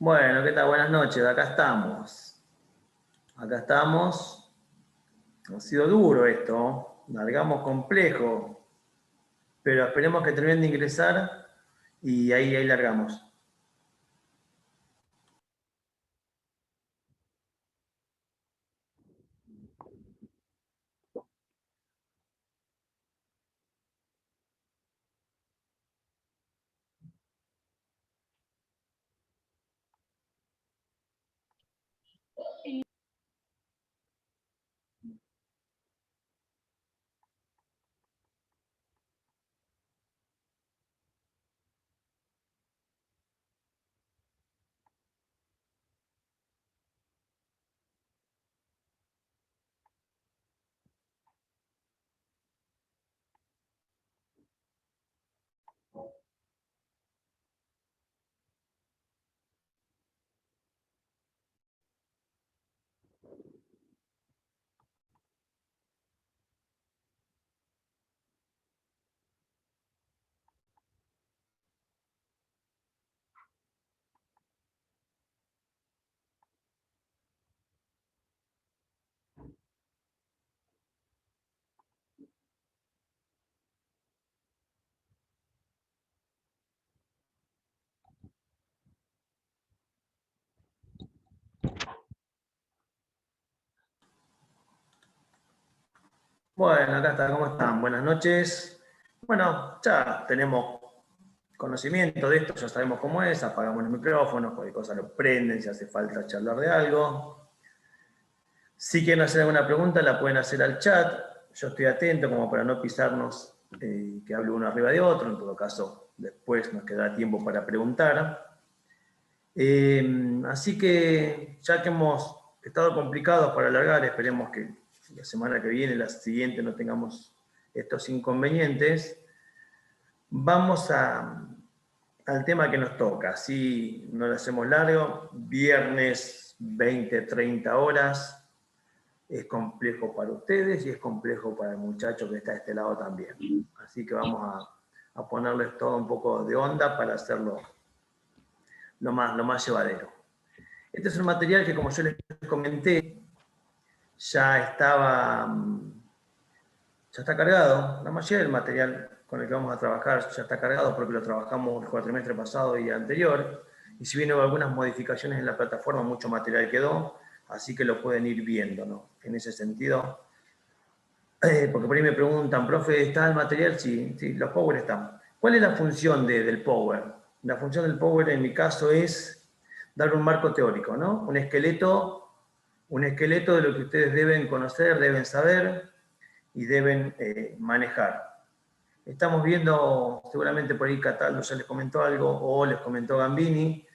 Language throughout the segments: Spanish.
Bueno, ¿qué tal? Buenas noches, acá estamos. Acá estamos. Ha sido duro esto, largamos complejo, pero esperemos que terminen de ingresar y ahí largamos. Bueno, acá está, ¿cómo están? Buenas noches. Bueno, ya tenemos conocimiento de esto, ya sabemos cómo es, apagamos los micrófonos, cualquier cosa lo prenden, si hace falta charlar de algo. Si quieren hacer alguna pregunta, la pueden hacer al chat. Yo estoy atento como para no pisarnos, que hable uno arriba de otro. En todo caso, después nos quedará tiempo para preguntar. Así que, ya que hemos estado complicados para alargar, esperemos que la semana que viene, la siguiente, no tengamos estos inconvenientes. Vamos al tema que nos toca. Así no lo hacemos largo. Viernes 20-30 horas. Es complejo para ustedes y es complejo para el muchacho que está de este lado también. Así que vamos a ponerles todo un poco de onda para hacerlo lo más llevadero. Este es un material que, como yo les comenté, ya está cargado. La mayoría del material con el que vamos a trabajar ya está cargado porque lo trabajamos el cuatrimestre pasado y anterior. Y si bien hubo algunas modificaciones en la plataforma, mucho material quedó, así que lo pueden ir viendo, ¿no? En ese sentido, porque por ahí me preguntan, profe, ¿está el material? Sí, sí, los power están. ¿Cuál es la función del power? La función del power en mi caso es dar un marco teórico, ¿no? Un esqueleto de lo que ustedes deben conocer, deben saber y deben manejar. Estamos viendo, seguramente por ahí Cataldo ya les comentó algo, o les comentó Gambini.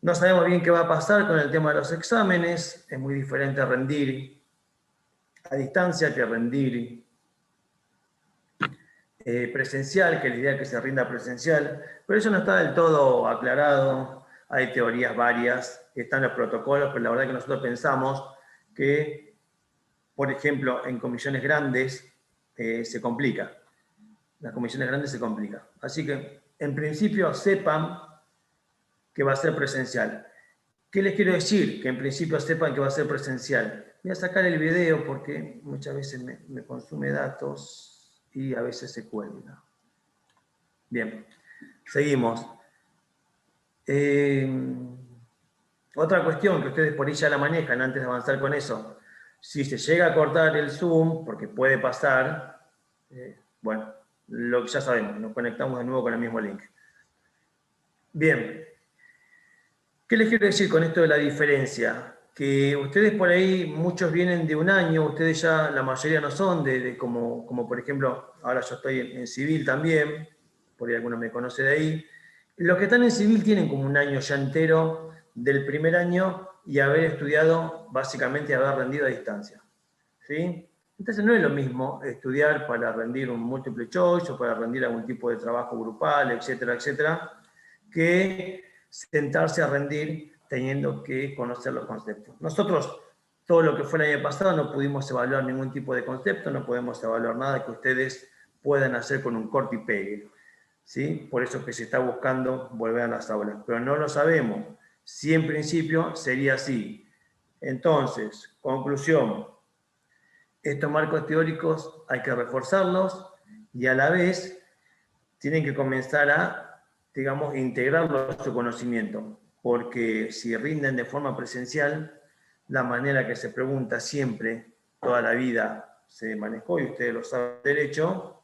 No sabemos bien qué va a pasar con el tema de los exámenes. Es muy diferente rendir a distancia que rendir presencial, que la idea es que se rinda presencial, pero eso no está del todo aclarado. Hay teorías varias, están los protocolos, pero la verdad que nosotros pensamos que, por ejemplo, en comisiones grandes se complica. Las comisiones grandes se complican. Así que, en principio, sepan que va a ser presencial. ¿Qué les quiero decir? Que en principio sepan que va a ser presencial. Voy a sacar el video porque muchas veces me consume datos y a veces se cuelga. Bien, seguimos. Otra cuestión que ustedes por ahí ya la manejan antes de avanzar con eso. Si se llega a cortar el Zoom, porque puede pasar, bueno, lo que ya sabemos, nos conectamos de nuevo con el mismo link. Bien, ¿qué les quiero decir con esto de la diferencia? Que ustedes por ahí, muchos vienen de un año, ustedes ya, la mayoría no son, como por ejemplo, ahora yo estoy en civil también, por ahí alguno me conoce de ahí. Los que están en civil tienen como un año ya entero del primer año y haber estudiado, básicamente haber rendido a distancia. ¿Sí? Entonces no es lo mismo estudiar para rendir un multiple choice o para rendir algún tipo de trabajo grupal, etcétera, etcétera, que sentarse a rendir teniendo que conocer los conceptos. Nosotros, todo lo que fue el año pasado, no pudimos evaluar ningún tipo de concepto, no podemos evaluar nada que ustedes puedan hacer con un corte y pegue. ¿Sí? Por eso que se está buscando volver a las aulas. Pero no lo sabemos Si en principio sería así. Entonces, conclusión, estos marcos teóricos hay que reforzarlos y a la vez tienen que comenzar a, digamos, integrarlo a su conocimiento, porque si rinden de forma presencial, la manera que se pregunta siempre, toda la vida se manejó, y ustedes lo saben derecho,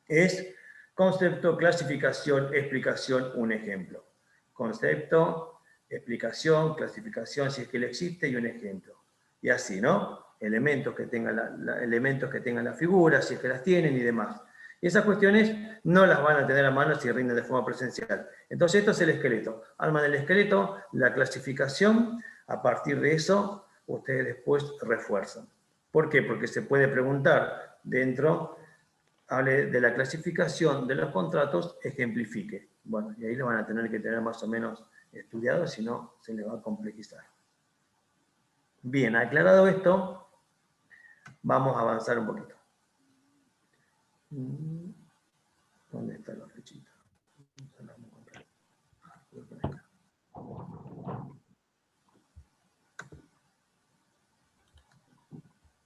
es concepto, clasificación, explicación, un ejemplo. Concepto, explicación, clasificación, si es que le existe, y un ejemplo. Y así, ¿no? Elementos que tengan la figura, si es que las tienen y demás. Y esas cuestiones no las van a tener a mano si rinden de forma presencial. Entonces esto es el esqueleto. Arman el esqueleto, la clasificación, a partir de eso ustedes después refuerzan. ¿Por qué? Porque se puede preguntar dentro, hable de la clasificación de los contratos, ejemplifique. Bueno, y ahí lo van a tener que tener más o menos estudiado, si no se le va a complejizar. Bien, aclarado esto, vamos a avanzar un poquito. ¿Dónde está la flechita?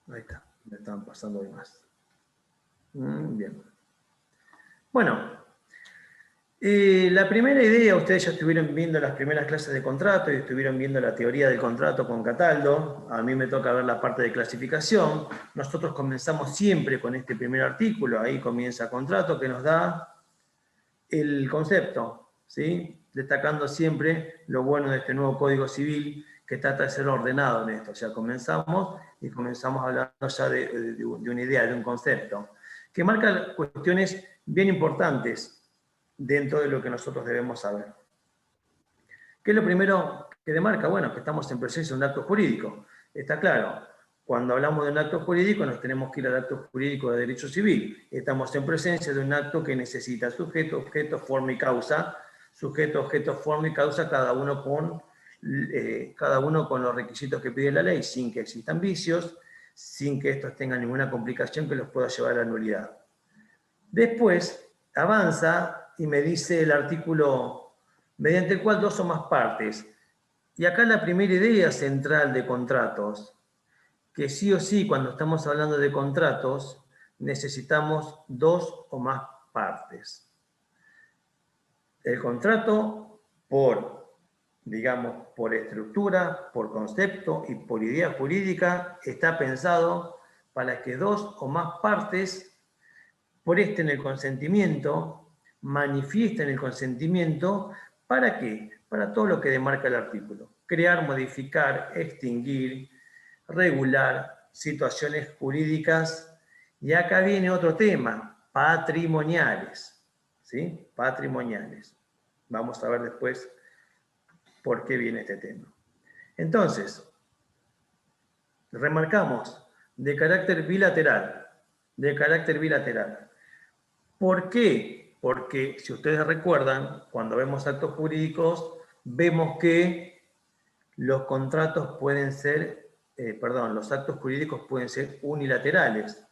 Ahí está, me estaban pasando de más. Bien. Bueno, la primera idea, ustedes ya estuvieron viendo las primeras clases de contrato y estuvieron viendo la teoría del contrato con Cataldo. A mí me toca ver la parte de clasificación. Nosotros comenzamos siempre con este primer artículo, ahí comienza contrato, que nos da el concepto, ¿sí? Destacando siempre lo bueno de este nuevo Código Civil, que trata de ser ordenado en esto. O sea, comenzamos hablando ya de una idea, de un concepto, que marca cuestiones bien importantes dentro de lo que nosotros debemos saber. ¿Qué es lo primero que demarca? Bueno, que estamos en presencia de un acto jurídico. Está claro, cuando hablamos de un acto jurídico nos tenemos que ir al acto jurídico de derecho civil. Estamos en presencia de un acto que necesita sujeto, objeto, forma y causa. Sujeto, objeto, forma y causa, cada uno con los requisitos que pide la ley, sin que existan vicios, sin que estos tengan ninguna complicación que los pueda llevar a la nulidad. Después avanza y me dice el artículo mediante el cual dos o más partes. Y acá la primera idea central de contratos, que sí o sí cuando estamos hablando de contratos necesitamos dos o más partes. El contrato digamos, por estructura, por concepto y por idea jurídica está pensado para que dos o más partes presten el consentimiento, manifiesten el consentimiento, ¿para qué? Para todo lo que demarca el artículo. Crear, modificar, extinguir, regular situaciones jurídicas. Y acá viene otro tema, patrimoniales. ¿Sí? Patrimoniales. Vamos a ver después por qué viene este tema. Entonces, remarcamos, de carácter bilateral. De carácter bilateral. ¿Por qué? Porque, si ustedes recuerdan, cuando vemos actos jurídicos, vemos que los contratos pueden ser, los actos jurídicos pueden ser unilaterales,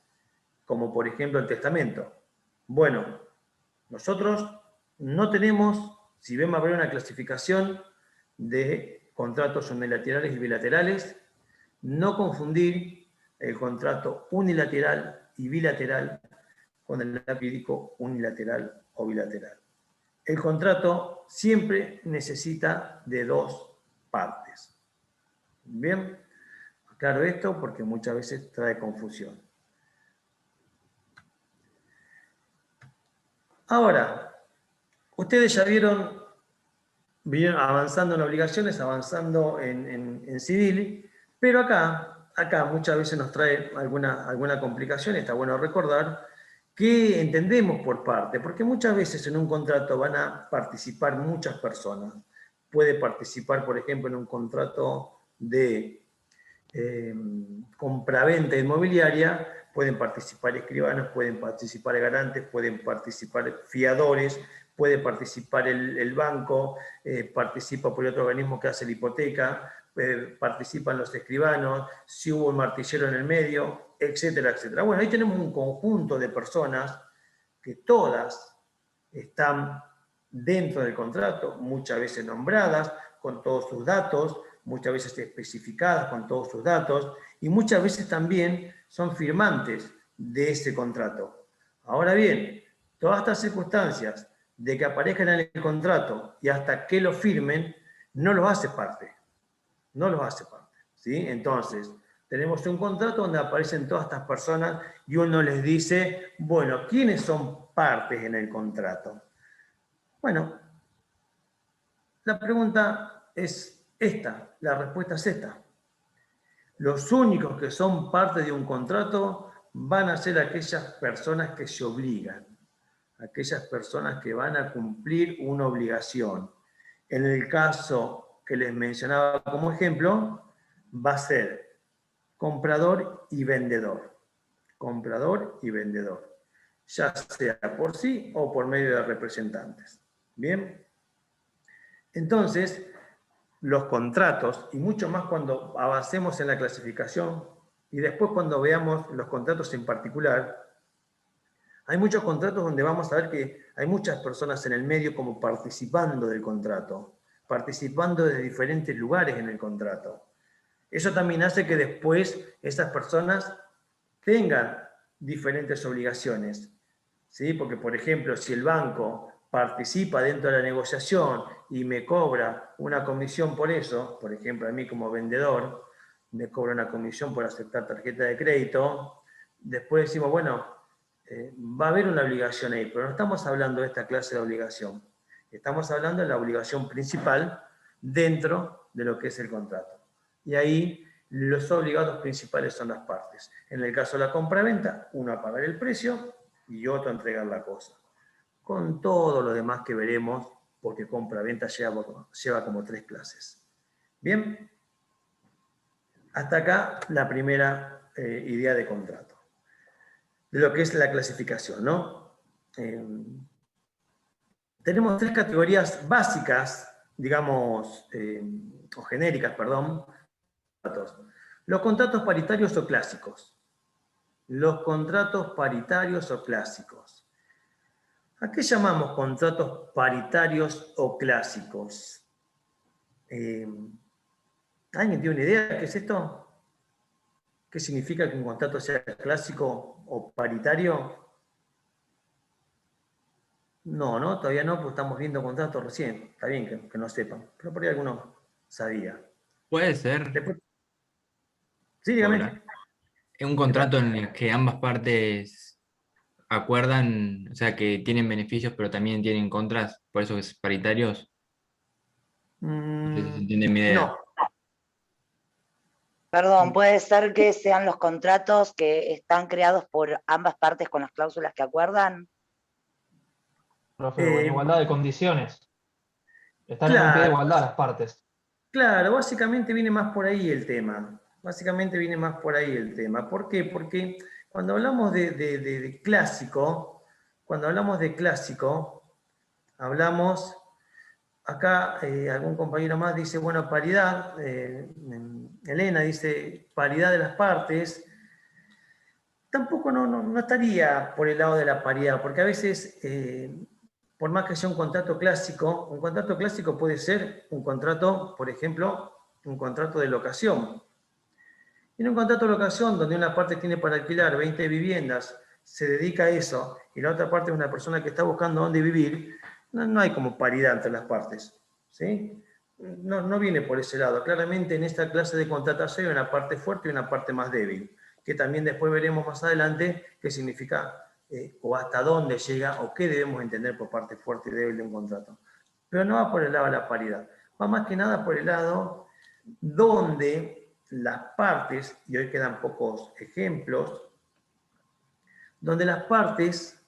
como por ejemplo el testamento. Bueno, nosotros no tenemos, si vemos a ver una clasificación de contratos unilaterales y bilaterales, no confundir el contrato unilateral y bilateral con el acto jurídico unilateral o bilateral. El contrato siempre necesita de dos partes. Bien, aclaro esto porque muchas veces trae confusión. Ahora, ustedes ya vieron avanzando en obligaciones, avanzando en civil, pero acá muchas veces nos trae alguna complicación, está bueno recordar, ¿qué entendemos por parte? Porque muchas veces en un contrato van a participar muchas personas. Puede participar, por ejemplo, en un contrato de compraventa inmobiliaria, pueden participar escribanos, pueden participar garantes, pueden participar fiadores, puede participar el banco, participa por otro organismo que hace la hipoteca, participan los escribanos, si hubo un martillero en el medio, etcétera, etcétera. Bueno, ahí tenemos un conjunto de personas que todas están dentro del contrato, muchas veces nombradas, con todos sus datos, muchas veces especificadas con todos sus datos, y muchas veces también son firmantes de ese contrato. Ahora bien, todas estas circunstancias de que aparezcan en el contrato y hasta que lo firmen, no los hace parte. No los hace parte. ¿Sí? Entonces, tenemos un contrato donde aparecen todas estas personas y uno les dice, bueno, ¿quiénes son partes en el contrato? Bueno, la pregunta es esta, la respuesta es esta. Los únicos que son parte de un contrato van a ser aquellas personas que se obligan, aquellas personas que van a cumplir una obligación. En el caso que les mencionaba como ejemplo, va a ser comprador y vendedor. Comprador y vendedor, ya sea por sí o por medio de representantes. Bien, entonces, los contratos, y mucho más cuando avancemos en la clasificación, y después cuando veamos los contratos en particular, hay muchos contratos donde vamos a ver que hay muchas personas en el medio como participando del contrato, participando de diferentes lugares en el contrato. Eso también hace que después esas personas tengan diferentes obligaciones, ¿sí? Porque, por ejemplo, si el banco participa dentro de la negociación y me cobra una comisión por eso, por ejemplo, a mí como vendedor, me cobra una comisión por aceptar tarjeta de crédito, después decimos, bueno, va a haber una obligación ahí, pero no estamos hablando de esta clase de obligación. Estamos hablando de la obligación principal dentro de lo que es el contrato. Y ahí los obligados principales son las partes. En el caso de la compra-venta, uno a pagar el precio y otro a entregar la cosa. Con todo lo demás que veremos, porque compra-venta lleva como 3 clases. Bien, hasta acá la primera idea de contrato. De lo que es la clasificación, ¿no? Tenemos 3 categorías básicas, digamos, o genéricas, perdón. Los contratos paritarios o clásicos. Los contratos paritarios o clásicos. ¿A qué llamamos contratos paritarios o clásicos? ¿Alguien tiene una idea de qué es esto? ¿Qué significa que un contrato sea clásico o paritario? No, todavía no, porque estamos viendo contratos recién. Está bien que no sepan, pero por ahí alguno sabía. Puede ser, Después, sí, hola, dígame. es un ¿Qué contrato tal? en el que ambas partes acuerdan, o sea, que tienen beneficios, pero también tienen contras, por eso es paritarios. No sé si se entiende mi idea. No, Perdón, puede ser que sean los contratos que están creados por ambas partes con las cláusulas que acuerdan. Profe, o en eh, igualdad de condiciones. Están en un pie de claro, igualdad las partes. claro, básicamente viene más por ahí el tema. Básicamente viene más por ahí el tema. ¿Por qué? Porque cuando hablamos de clásico, cuando hablamos de clásico, hablamos, acá algún compañero más dice, bueno, paridad, Elena dice paridad de las partes. Tampoco no estaría por el lado de la paridad, porque a veces, por más que sea un contrato clásico puede ser un contrato, por ejemplo, un contrato de locación. En un contrato de locación donde una parte tiene para alquilar 20 viviendas, se dedica a eso, y la otra parte es una persona que está buscando dónde vivir, no hay como paridad entre las partes. ¿Sí? No viene por ese lado. Claramente en esta clase de contratación hay una parte fuerte y una parte más débil, que también después veremos más adelante qué significa o hasta dónde llega o qué debemos entender por parte fuerte y débil de un contrato. Pero no va por el lado de la paridad, va más que nada por el lado donde las partes, y hoy quedan pocos ejemplos, donde las partes,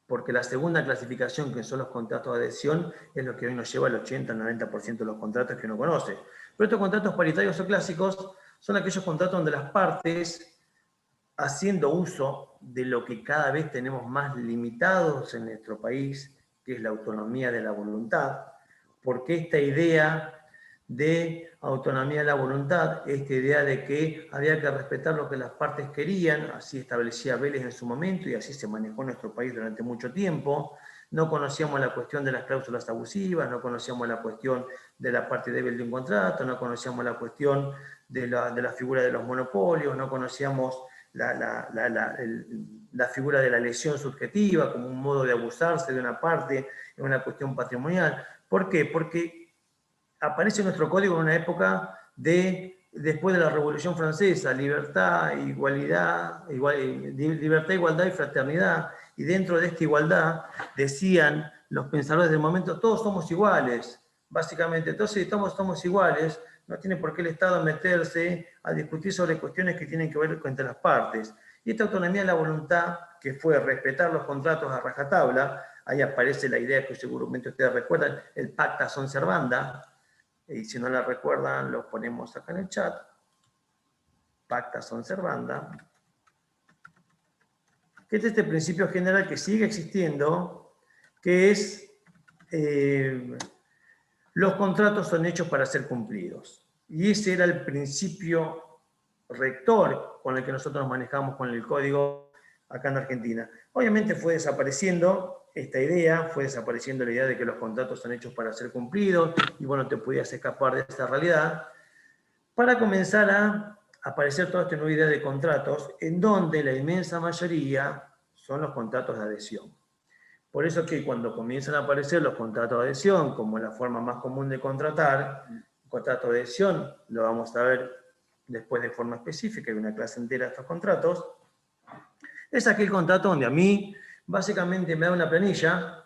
porque la segunda clasificación, que son los contratos de adhesión, es lo que hoy nos lleva al 80-90% de los contratos que uno conoce. Pero estos contratos paritarios o clásicos son aquellos contratos donde las partes, haciendo uso de lo que cada vez tenemos más limitados en nuestro país, que es la autonomía de la voluntad, porque esta idea de autonomía de la voluntad, esta idea de que había que respetar lo que las partes querían, así establecía Vélez en su momento y así se manejó en nuestro país durante mucho tiempo, no conocíamos la cuestión de las cláusulas abusivas, no conocíamos la cuestión de la parte débil de un contrato, no conocíamos la cuestión de la figura de los monopolios, no conocíamos la figura de la lesión subjetiva como un modo de abusarse de una parte en una cuestión patrimonial. ¿Por qué? Porque aparece nuestro código en una época después de la Revolución Francesa, libertad, igualdad y fraternidad, y dentro de esta igualdad decían los pensadores del momento, todos somos iguales, básicamente. Entonces, si somos iguales, no tiene por qué el Estado meterse a discutir sobre cuestiones que tienen que ver entre las partes. Y esta autonomía de la voluntad, que fue respetar los contratos a rajatabla, ahí aparece la idea que seguramente ustedes recuerdan, el pacta sunt servanda, y si no la recuerdan, lo ponemos acá en el chat. Pacta sunt servanda. Que es este principio general que sigue existiendo, que es los contratos son hechos para ser cumplidos. Y ese era el principio rector con el que nosotros nos manejamos con el código acá en Argentina. Obviamente fue desapareciendo esta idea, fue desapareciendo la idea de que los contratos son hechos para ser cumplidos y bueno, te podías escapar de esta realidad, para comenzar a aparecer toda esta nueva idea de contratos, en donde la inmensa mayoría son los contratos de adhesión. Por eso que cuando comienzan a aparecer los contratos de adhesión como la forma más común de contratar, contrato de adhesión lo vamos a ver después de forma específica, hay una clase entera de estos contratos, es aquel contrato donde a mí básicamente me da una planilla,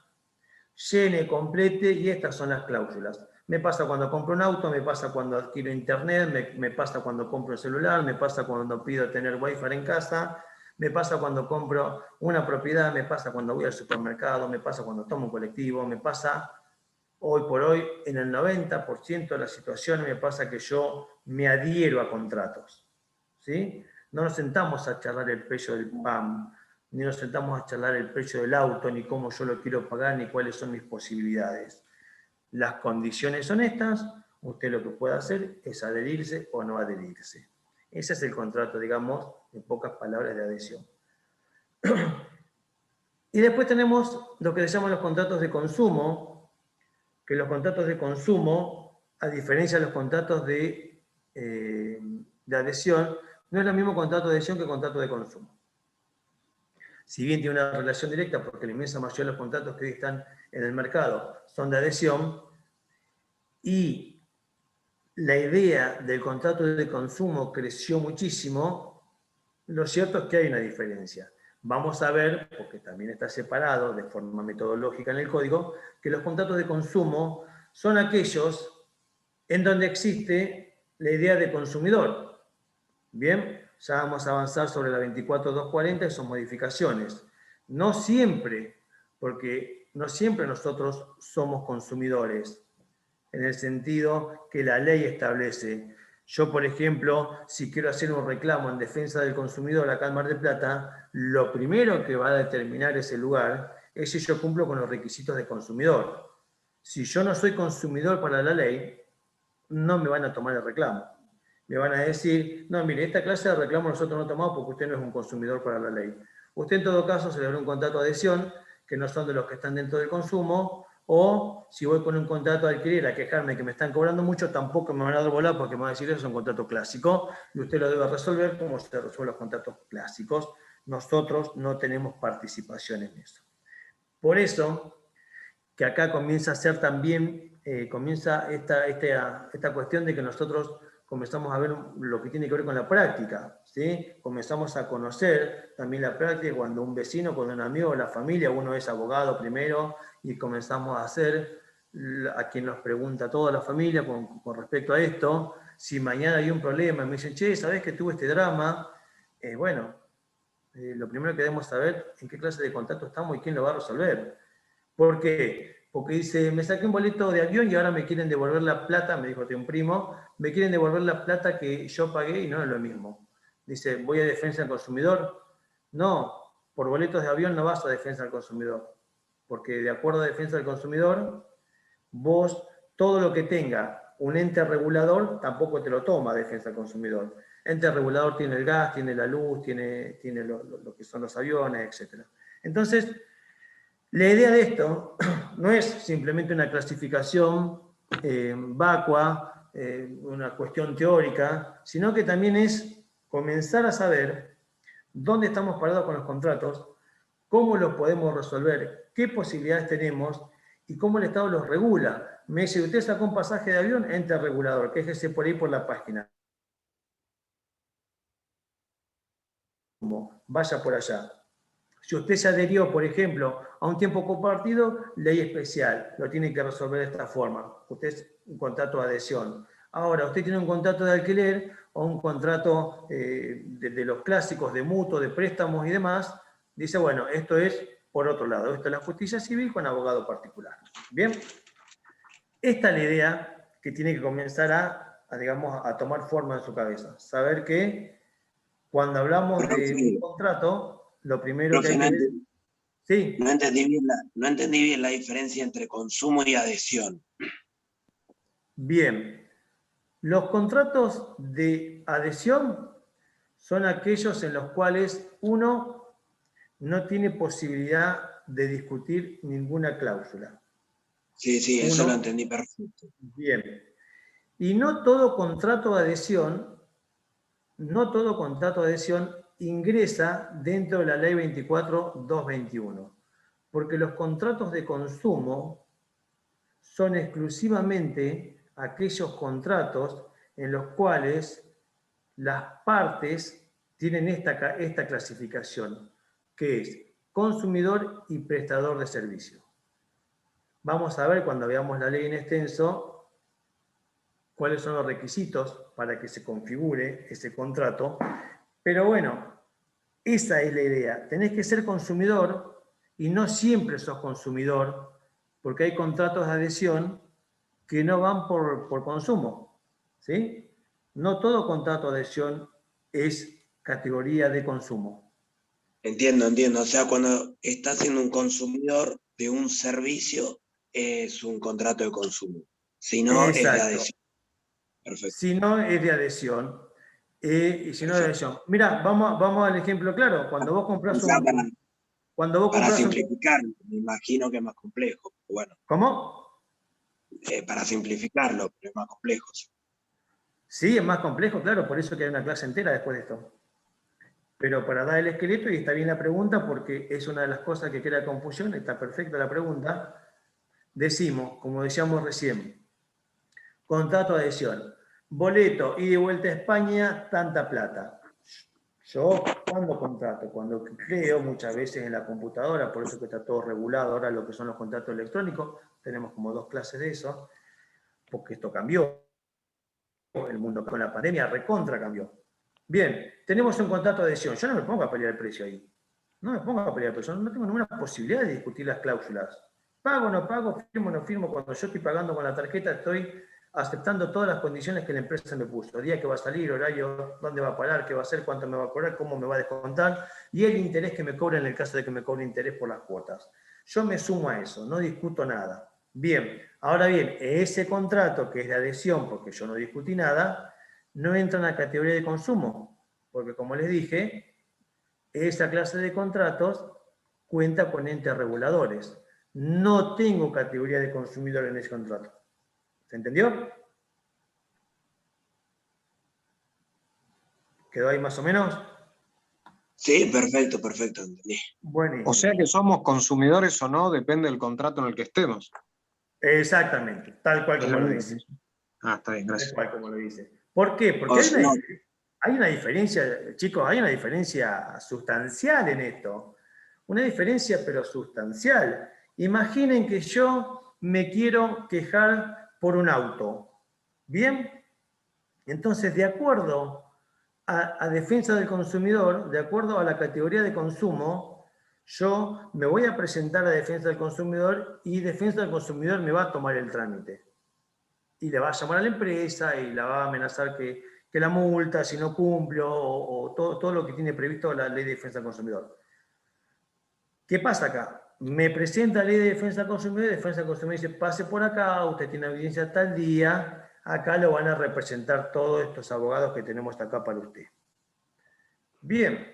llene, complete, y estas son las cláusulas. Me pasa cuando compro un auto, me pasa cuando adquiero internet, me pasa cuando compro un celular, me pasa cuando pido tener wifi en casa, me pasa cuando compro una propiedad, me pasa cuando voy al supermercado, me pasa cuando tomo un colectivo, me pasa hoy por hoy, en el 90% de las situaciones me pasa que yo me adhiero a contratos. ¿Sí? No nos sentamos a charlar el precio del pan, ni nos sentamos a charlar el precio del auto, ni cómo yo lo quiero pagar, ni cuáles son mis posibilidades. Las condiciones son estas, usted lo que puede hacer es adherirse o no adherirse. Ese es el contrato, digamos, en pocas palabras, de adhesión. Y después tenemos lo que se llaman los contratos de consumo, que los contratos de consumo, a diferencia de los contratos de adhesión, no es lo mismo contrato de adhesión que contrato de consumo. Si bien tiene una relación directa, porque la inmensa mayoría de los contratos que hoy están en el mercado son de adhesión, y la idea del contrato de consumo creció muchísimo, lo cierto es que hay una diferencia. Vamos a ver, porque también está separado de forma metodológica en el código, que los contratos de consumo son aquellos en donde existe la idea de consumidor. Bien, ya vamos a avanzar sobre la 24.240 y sus modificaciones. No siempre, porque no siempre nosotros somos consumidores, en el sentido que la ley establece. Yo, por ejemplo, si quiero hacer un reclamo en defensa del consumidor acá en Mar del Plata, lo primero que va a determinar ese lugar es si yo cumplo con los requisitos de consumidor. Si yo no soy consumidor para la ley, no me van a tomar el reclamo. Me van a decir, no, mire, esta clase de reclamo nosotros no tomamos porque usted no es un consumidor para la ley. Usted en todo caso se le da un contrato de adhesión, que no son de los que están dentro del consumo, o si voy con un contrato de alquiler a quejarme que me están cobrando mucho, tampoco me van a dar bola porque me van a decir eso es un contrato clásico y usted lo debe resolver como se resuelven los contratos clásicos. Nosotros no tenemos participación en eso. Por eso, que acá comienza a ser también, comienza esta cuestión de que nosotros comenzamos a ver lo que tiene que ver con la práctica, ¿sí? Comenzamos a conocer también la práctica cuando un vecino, cuando un amigo, la familia, uno es abogado primero, y comenzamos a hacer a quien nos pregunta toda la familia con respecto a esto. Si mañana hay un problema y me dicen, che, ¿sabés que tuve este drama? Lo primero que debemos saber en qué clase de contacto estamos y quién lo va a resolver. ¿Por qué? Porque dice, me saqué un boleto de avión y ahora me quieren devolver la plata, me dijo un primo, me quieren devolver la plata que yo pagué y no es lo mismo. Dice, ¿voy a defensa del consumidor? No, por boletos de avión no vas a defensa del consumidor. Porque de acuerdo a defensa del consumidor, vos todo lo que tenga un ente regulador tampoco te lo toma defensa del consumidor. Ente regulador tiene el gas, tiene la luz, tiene lo que son los aviones, etc. Entonces, La idea de esto no es simplemente una clasificación vacua, una cuestión teórica, sino que también es comenzar a saber dónde estamos parados con los contratos, cómo los podemos resolver, qué posibilidades tenemos y cómo el Estado los regula. Me dice, usted sacó un pasaje de avión, entra el regulador, quéjese por ahí por la página. Vaya por allá. Si usted se adherió, por ejemplo, a un tiempo compartido, ley especial, lo tiene que resolver de esta forma. Usted es un contrato de adhesión. Ahora, usted tiene un contrato de alquiler o un contrato de los clásicos de mutuo, de préstamos y demás, dice, bueno, esto es por otro lado, esto es la justicia civil con abogado particular. Bien, esta es la idea que tiene que comenzar digamos, a tomar forma en su cabeza. Saber que cuando hablamos de un contrato, lo primero que hay que decir... Sí. No entendí bien la diferencia entre consumo y adhesión. Bien. Los contratos de adhesión son aquellos en los cuales uno no tiene posibilidad de discutir ninguna cláusula. Sí, eso lo entendí perfecto. Bien. Y no todo contrato de adhesión ingresa dentro de la ley 24.221, porque los contratos de consumo son exclusivamente aquellos contratos en los cuales las partes tienen esta clasificación, que es consumidor y prestador de servicio. Vamos a ver cuando veamos la ley en extenso cuáles son los requisitos para que se configure ese contrato. Pero bueno, esa es la idea. Tenés que ser consumidor y no siempre sos consumidor, porque hay contratos de adhesión que no van por consumo. ¿Sí? No todo contrato de adhesión es categoría de consumo. Entiendo. O sea, cuando estás siendo un consumidor de un servicio, es un contrato de consumo. Si no, es de adhesión. Perfecto. Si no, es de adhesión. Y si no, de adhesión. Mira, vamos al ejemplo claro. Cuando vos compras para simplificarlo, me imagino que es más complejo. Bueno. ¿Cómo? Para simplificarlo, pero es más complejo. Sí, es más complejo, claro, por eso que hay una clase entera después de esto. Pero para dar el esqueleto, y está bien la pregunta, porque es una de las cosas que crea confusión, está perfecta la pregunta, decimos, como decíamos recién, contrato de adhesión, boleto, ida y vuelta a España, tanta plata. Yo, ¿cuándo contrato? Cuando creo muchas veces en la computadora, por eso que está todo regulado ahora lo que son los contratos electrónicos, tenemos como 2 clases de eso, porque esto cambió. El mundo con la pandemia recontra cambió. Bien, tenemos un contrato de adhesión. Yo no me pongo a pelear el precio ahí. No me pongo a pelear el precio. No tengo ninguna posibilidad de discutir las cláusulas. Pago, no pago, firmo, no firmo. Cuando yo estoy pagando con la tarjeta, estoy aceptando todas las condiciones que la empresa me puso. El día que va a salir, horario, dónde va a parar, qué va a hacer, cuánto me va a cobrar, cómo me va a descontar y el interés que me cobra en el caso de que me cobre interés por las cuotas. Yo me sumo a eso, no discuto nada. Bien, ahora bien, ese contrato que es de adhesión, porque yo no discutí nada, no entra en la categoría de consumo, porque como les dije, esa clase de contratos cuenta con entes reguladores. No tengo categoría de consumidor en ese contrato. ¿Se entendió? ¿Quedó ahí más o menos? Sí, perfecto, entendí. Buenísimo. O sea que somos consumidores o no, depende del contrato en el que estemos. Exactamente, tal cual como lo dice. Está bien, gracias. Tal cual como lo dice. ¿Por qué? Porque hay una diferencia, chicos, hay una diferencia sustancial en esto. Una diferencia, pero sustancial. Imaginen que yo me quiero quejar por un auto. ¿Bien? Entonces, de acuerdo a defensa del consumidor, de acuerdo a la categoría de consumo, yo me voy a presentar a defensa del consumidor y defensa del consumidor me va a tomar el trámite. Y le va a llamar a la empresa y la va a amenazar que la multa si no cumplo o todo lo que tiene previsto la ley de defensa del consumidor. ¿Qué pasa acá? Me presenta la ley de defensa del consumidor y defensa del consumidor dice, pase por acá, usted tiene evidencia tal día, acá lo van a representar todos estos abogados que tenemos acá para usted. Bien,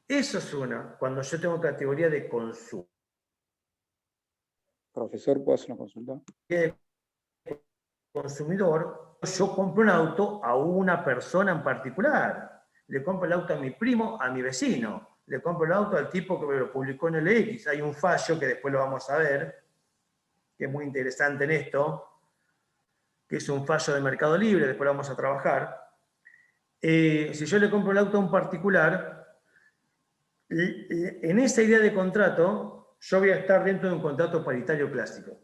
eso es cuando yo tengo categoría de consumo. Profesor, ¿puedo hacer una consulta? Consumidor, yo compro un auto a una persona en particular. Le compro el auto a mi primo, a mi vecino. Le compro el auto al tipo que me lo publicó en el X. Hay un fallo que después lo vamos a ver, que es muy interesante en esto, que es un fallo de Mercado Libre, después lo vamos a trabajar. Si yo le compro el auto a un particular, en esa idea de contrato, yo voy a estar dentro de un contrato paritario clásico.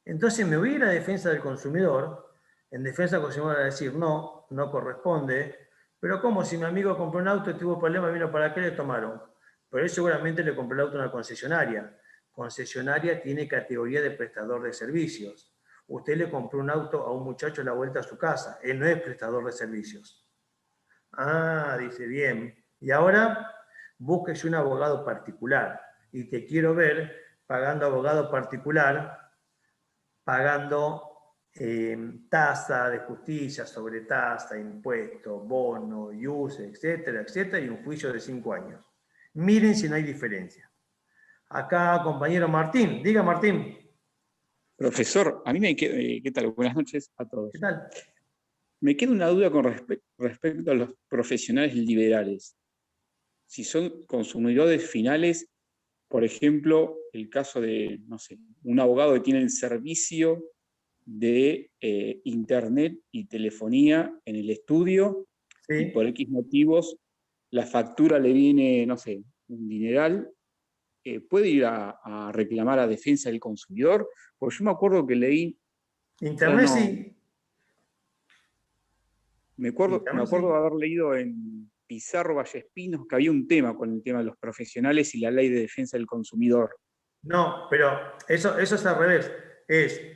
Entonces me voy a ir a defensa del consumidor. En defensa del consumidor a decir, no, no corresponde. Pero ¿cómo? Si mi amigo compró un auto y tuvo problemas, vino para qué le tomaron. Pero él seguramente le compró el auto a una concesionaria. Concesionaria tiene categoría de prestador de servicios. Usted le compró un auto a un muchacho a la vuelta a su casa. Él no es prestador de servicios. Ah, dice, bien. Y ahora búsquese un abogado particular. Y te quiero ver pagando abogado particular, pagando tasa de justicia, sobre tasa, impuesto, bono, IUS, etcétera, etcétera, y un juicio de 5 años. Miren si no hay diferencia. Acá, compañero Martín. Diga, Martín. Profesor, a mí me queda, ¿qué tal? Buenas noches a todos. ¿Qué tal? Me queda una duda con respecto a los profesionales liberales. Si son consumidores finales, por ejemplo, el caso de, no sé, un abogado que tiene el servicio de internet y telefonía en el estudio, Sí. y por X motivos la factura le viene, no sé, un dineral, ¿puede ir a reclamar a defensa del consumidor? Porque yo me acuerdo que leí... Internet no, sí. me acuerdo de haber leído en Pizarro Vallespinos que había un tema con el tema de los profesionales y la ley de defensa del consumidor. No, pero eso es al revés.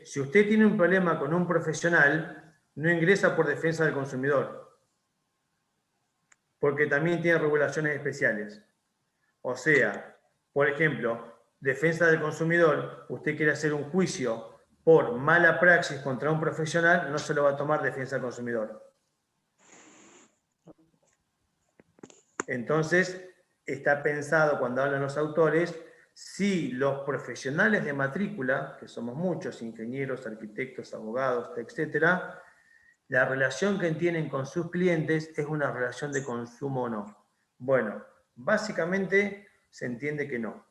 Si usted tiene un problema con un profesional, no ingresa por defensa del consumidor, porque también tiene regulaciones especiales. O sea, por ejemplo, defensa del consumidor, usted quiere hacer un juicio por mala praxis contra un profesional, no se lo va a tomar defensa del consumidor. Entonces, está pensado cuando hablan los autores, si los profesionales de matrícula, que somos muchos, ingenieros, arquitectos, abogados, etcétera, la relación que tienen con sus clientes es una relación de consumo o no. Bueno, básicamente se entiende que no.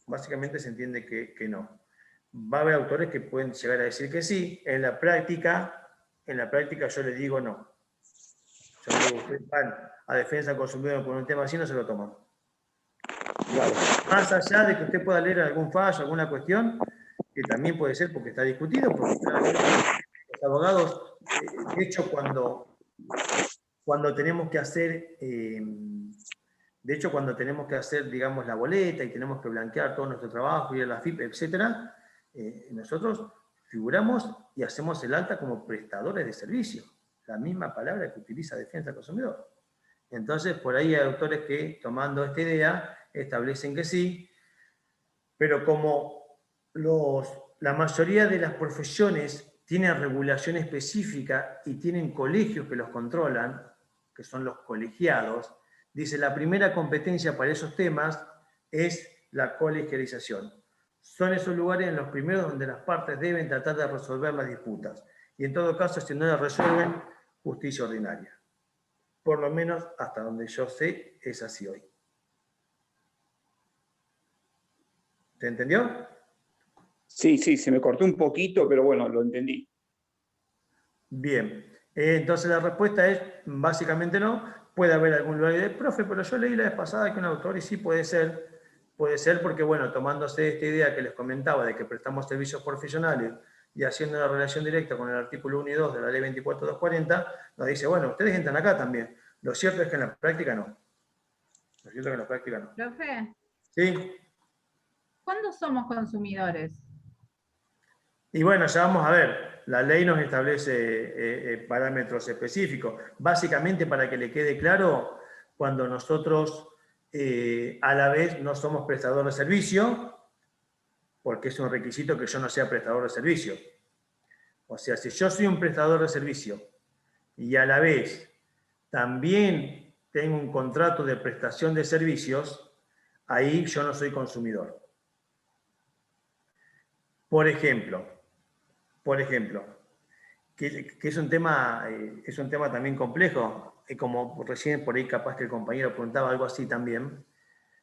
Básicamente se entiende que no. Va a haber autores que pueden llegar a decir que sí. En la práctica yo le digo no. Yo le digo, ustedes van a defensa del consumidor por un tema así, no se lo toman. Claro. Más allá de que usted pueda leer algún fallo, alguna cuestión, que también puede ser porque está discutido, porque los abogados, de hecho, cuando tenemos que hacer, digamos, la boleta y tenemos que blanquear todo nuestro trabajo, ir a la FIP, etcétera, nosotros figuramos y hacemos el alta como prestadores de servicio, la misma palabra que utiliza defensa del consumidor. Entonces, por ahí hay autores que, tomando esta idea, establecen que sí, pero como la mayoría de las profesiones tienen regulación específica y tienen colegios que los controlan, que son los colegiados, dice, la primera competencia para esos temas es la colegialización. Son esos lugares en los primeros donde las partes deben tratar de resolver las disputas. Y en todo caso, si no las resuelven, justicia ordinaria. Por lo menos, hasta donde yo sé, es así hoy. ¿Se entendió? Sí, se me cortó un poquito, pero bueno, lo entendí. Bien. Entonces la respuesta es, básicamente no. Puede haber algún lugar de profe, pero yo leí la vez pasada que un autor, y sí puede ser porque, bueno, tomándose esta idea que les comentaba de que prestamos servicios profesionales y haciendo una relación directa con el artículo 1 y 2 de la ley 24.240, nos dice, bueno, ustedes entran acá también. Lo cierto es que en la práctica no. Profe, ¿Sí? ¿cuándo somos consumidores? Y bueno, ya vamos a ver. La ley nos establece parámetros específicos. Básicamente, para que le quede claro, cuando nosotros a la vez no somos prestador de servicio, porque es un requisito que yo no sea prestador de servicio. O sea, si yo soy un prestador de servicio y a la vez también tengo un contrato de prestación de servicios, ahí yo no soy consumidor. Por ejemplo, que es un tema también complejo, como recién por ahí capaz que el compañero preguntaba algo así también,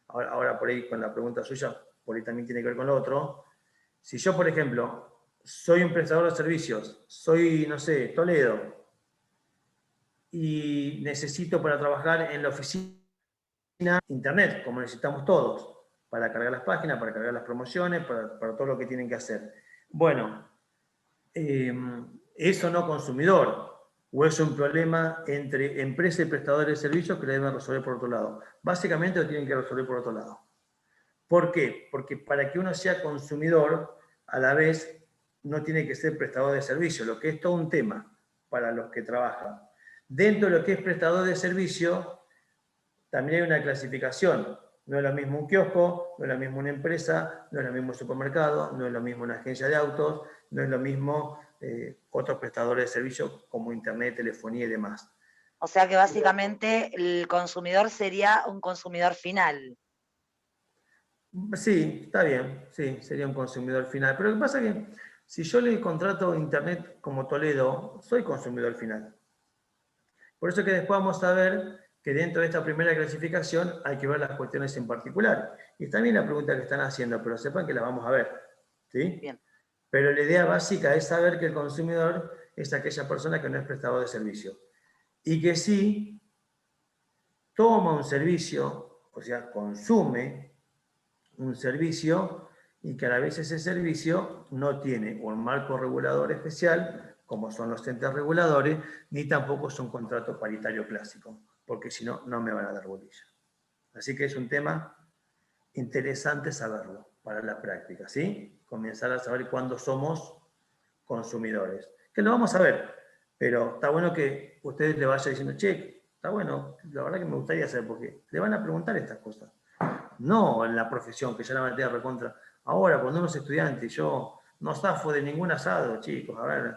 ahora por ahí con la pregunta suya, por ahí también tiene que ver con lo otro. Si yo, por ejemplo, soy un prestador de servicios, soy, no sé, Toledo, y necesito para trabajar en la oficina internet, como necesitamos todos, para cargar las páginas, para cargar las promociones, para todo lo que tienen que hacer. Bueno, ¿es o no consumidor? ¿O es un problema entre empresa y prestadores de servicios que lo deben resolver por otro lado? Básicamente lo tienen que resolver por otro lado. ¿Por qué? Porque para que uno sea consumidor, a la vez no tiene que ser prestador de servicio, lo que es todo un tema para los que trabajan. Dentro de lo que es prestador de servicio, también hay una clasificación. No es lo mismo un kiosco, no es lo mismo una empresa, no es lo mismo un supermercado, no es lo mismo una agencia de autos, no es lo mismo otros prestadores de servicios como internet, telefonía y demás. O sea que básicamente el consumidor sería un consumidor final. Sí, está bien, sí, sería un consumidor final. Pero lo que pasa es que si yo le contrato internet como Toledo, soy consumidor final. Por eso que después vamos a ver que dentro de esta primera clasificación hay que ver las cuestiones en particular. Y está bien la pregunta que están haciendo, pero sepan que la vamos a ver. ¿Sí? Bien. Pero la idea básica es saber que el consumidor es aquella persona que no es prestador de servicio. Y que sí toma un servicio, o sea, consume un servicio, y que a la vez ese servicio no tiene un marco regulador especial, como son los entes reguladores, ni tampoco es un contrato paritario clásico, porque si no, no me van a dar bolilla. Así que es un tema interesante saberlo para la práctica, ¿sí? Comenzar a saber cuándo somos consumidores. Que lo vamos a ver, pero está bueno que ustedes le vayan diciendo, che, está bueno, la verdad que me gustaría saber, porque le van a preguntar estas cosas. No en la profesión, que ya la materia recontra. Ahora, cuando uno es estudiante, yo no zafo de ningún asado, chicos, a ver,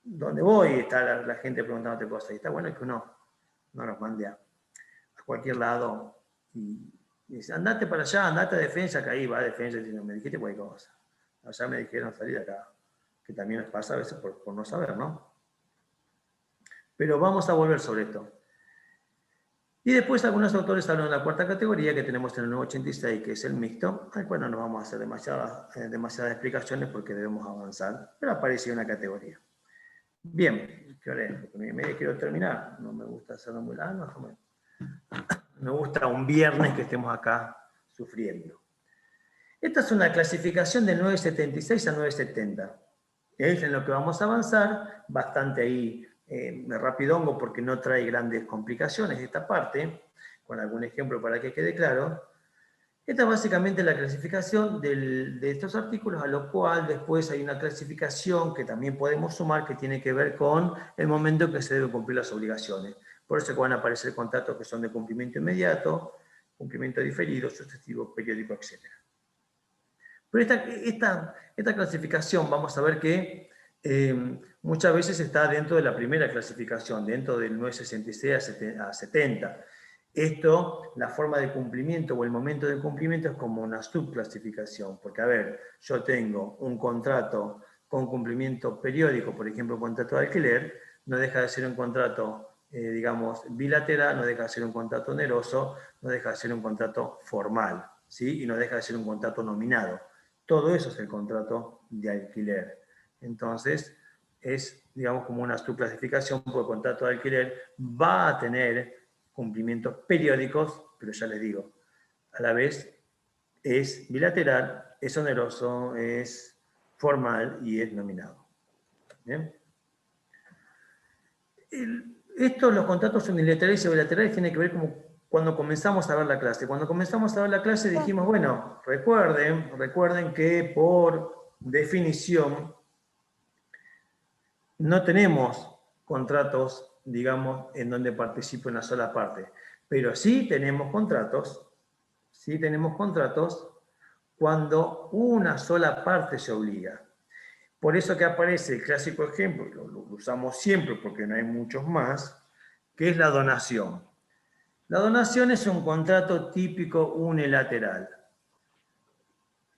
¿dónde voy? Está la gente preguntándote cosas. Y está bueno que uno no nos mande a cualquier lado y dice, andate para allá, andate a defensa, que ahí va a defensa, y me dijiste cualquier cosa. Allá me dijeron salir de acá, que también nos pasa a veces por no saber, ¿no? Pero vamos a volver sobre esto. Y después algunos autores hablan de la cuarta categoría que tenemos en el 986, que es el mixto, al cual no nos vamos a hacer demasiadas explicaciones porque debemos avanzar, pero aparece una categoría. Bien, ¿qué hora es? Porque me quiero terminar, no me gusta hacerlo muy largo, me gusta un viernes que estemos acá sufriendo. Esta es una clasificación de 976 a 970. Es en lo que vamos a avanzar, bastante ahí rapidongo porque no trae grandes complicaciones esta parte, con algún ejemplo para que quede claro. Esta es básicamente la clasificación de estos artículos, a lo cual después hay una clasificación que también podemos sumar que tiene que ver con el momento en que se deben cumplir las obligaciones. Por eso que van a aparecer contratos que son de cumplimiento inmediato, cumplimiento diferido, sucesivo, periódico, etc. Pero esta clasificación vamos a ver que muchas veces está dentro de la primera clasificación, dentro del 966 a 70. Esto, la forma de cumplimiento o el momento de cumplimiento es como una subclasificación, porque a ver, yo tengo un contrato con cumplimiento periódico, por ejemplo, un contrato de alquiler, no deja de ser un contrato, digamos, bilateral, no deja de ser un contrato oneroso, no deja de ser un contrato formal, ¿sí? Y no deja de ser un contrato nominado. Todo eso es el contrato de alquiler. Entonces, es, digamos, como una subclasificación, porque el contrato de alquiler va a tener cumplimientos periódicos, pero ya les digo, a la vez es bilateral, es oneroso, es formal y es nominado. ¿Bien? Los contratos unilaterales y bilaterales tienen que ver como cuando comenzamos a ver la clase. Cuando comenzamos a ver la clase dijimos, bueno, recuerden que por definición no tenemos contratos, digamos, en donde participe una sola parte, pero sí tenemos contratos cuando una sola parte se obliga. Por eso que aparece el clásico ejemplo, lo usamos siempre porque no hay muchos más, que es la donación. La donación es un contrato típico unilateral.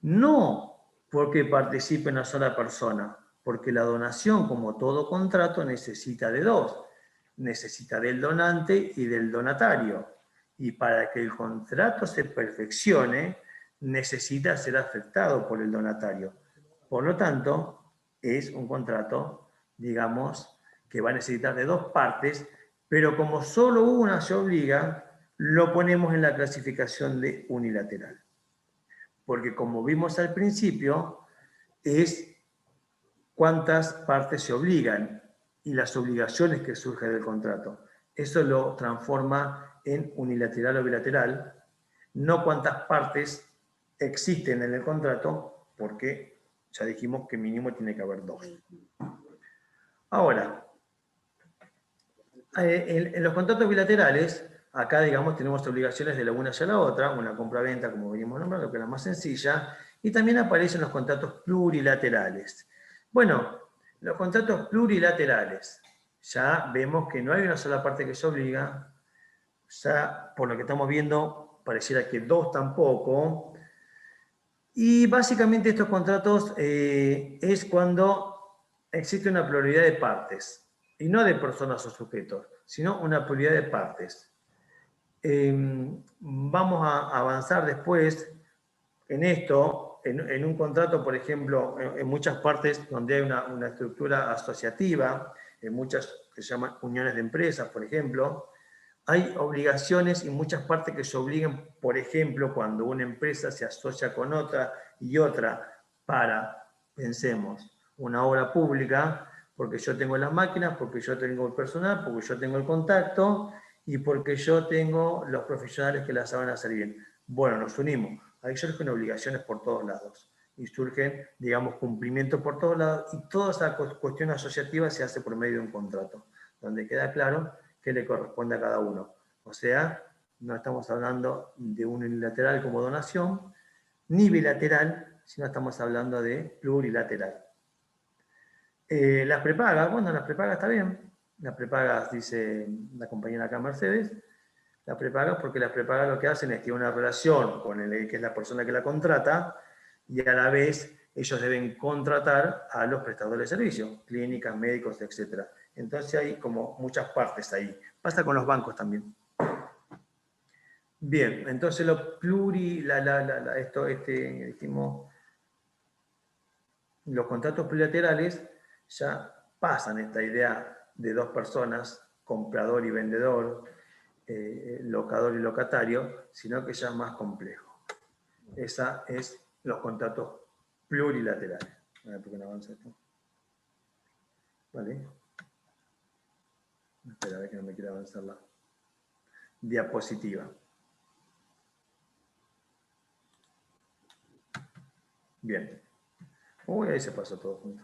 No porque participe una sola persona, porque la donación, como todo contrato, necesita de dos. Necesita del donante y del donatario. Y para que el contrato se perfeccione, necesita ser afectado por el donatario. Por lo tanto, es un contrato, digamos, que va a necesitar de dos partes, pero como solo una se obliga, lo ponemos en la clasificación de unilateral. Porque como vimos al principio, es cuántas partes se obligan y las obligaciones que surgen del contrato. Eso lo transforma en unilateral o bilateral, no cuántas partes existen en el contrato, porque ya dijimos que mínimo tiene que haber dos. Ahora, en los contratos bilaterales, acá, digamos, tenemos obligaciones de la una hacia la otra, una compra-venta, como venimos nombrando, que es la más sencilla, y también aparecen los contratos plurilaterales. Bueno, los contratos plurilaterales, ya vemos que no hay una sola parte que se obliga, ya por lo que estamos viendo, pareciera que dos tampoco, y básicamente estos contratos es cuando existe una pluralidad de partes, y no de personas o sujetos, sino una pluralidad de partes. Vamos a avanzar después en esto, en un contrato, por ejemplo, en muchas partes donde hay una estructura asociativa, en muchas que se llaman uniones de empresas, por ejemplo, hay obligaciones y muchas partes que se obligan, por ejemplo, cuando una empresa se asocia con otra y otra para, pensemos, una obra pública, porque yo tengo las máquinas, porque yo tengo el personal, porque yo tengo el contacto y porque yo tengo los profesionales que las saben hacer bien. Bueno, nos unimos. Ahí surgen obligaciones por todos lados. Y surgen, digamos, cumplimientos por todos lados. Y toda esa cuestión asociativa se hace por medio de un contrato, donde queda claro qué le corresponde a cada uno. O sea, no estamos hablando de un unilateral como donación, ni bilateral, sino estamos hablando de plurilateral. Las prepagas, bueno, las prepagas está bien. Las prepagas, dice la compañera acá Mercedes, las prepagas porque las prepagas lo que hacen es que una relación con el que es la persona que la contrata y a la vez ellos deben contratar a los prestadores de servicios, clínicas, médicos, etc. Entonces hay como muchas partes ahí. Pasa con los bancos también. Bien, entonces lo dijimos, los contratos plurilaterales ya pasan esta idea de dos personas, comprador y vendedor, locador y locatario, sino que ya es más complejo. Esa es los contratos plurilaterales. A ver por qué no avanza esto. Vale. Espera, a ver que no me quiere avanzar la diapositiva. Bien. Uy, ahí se pasó todo junto.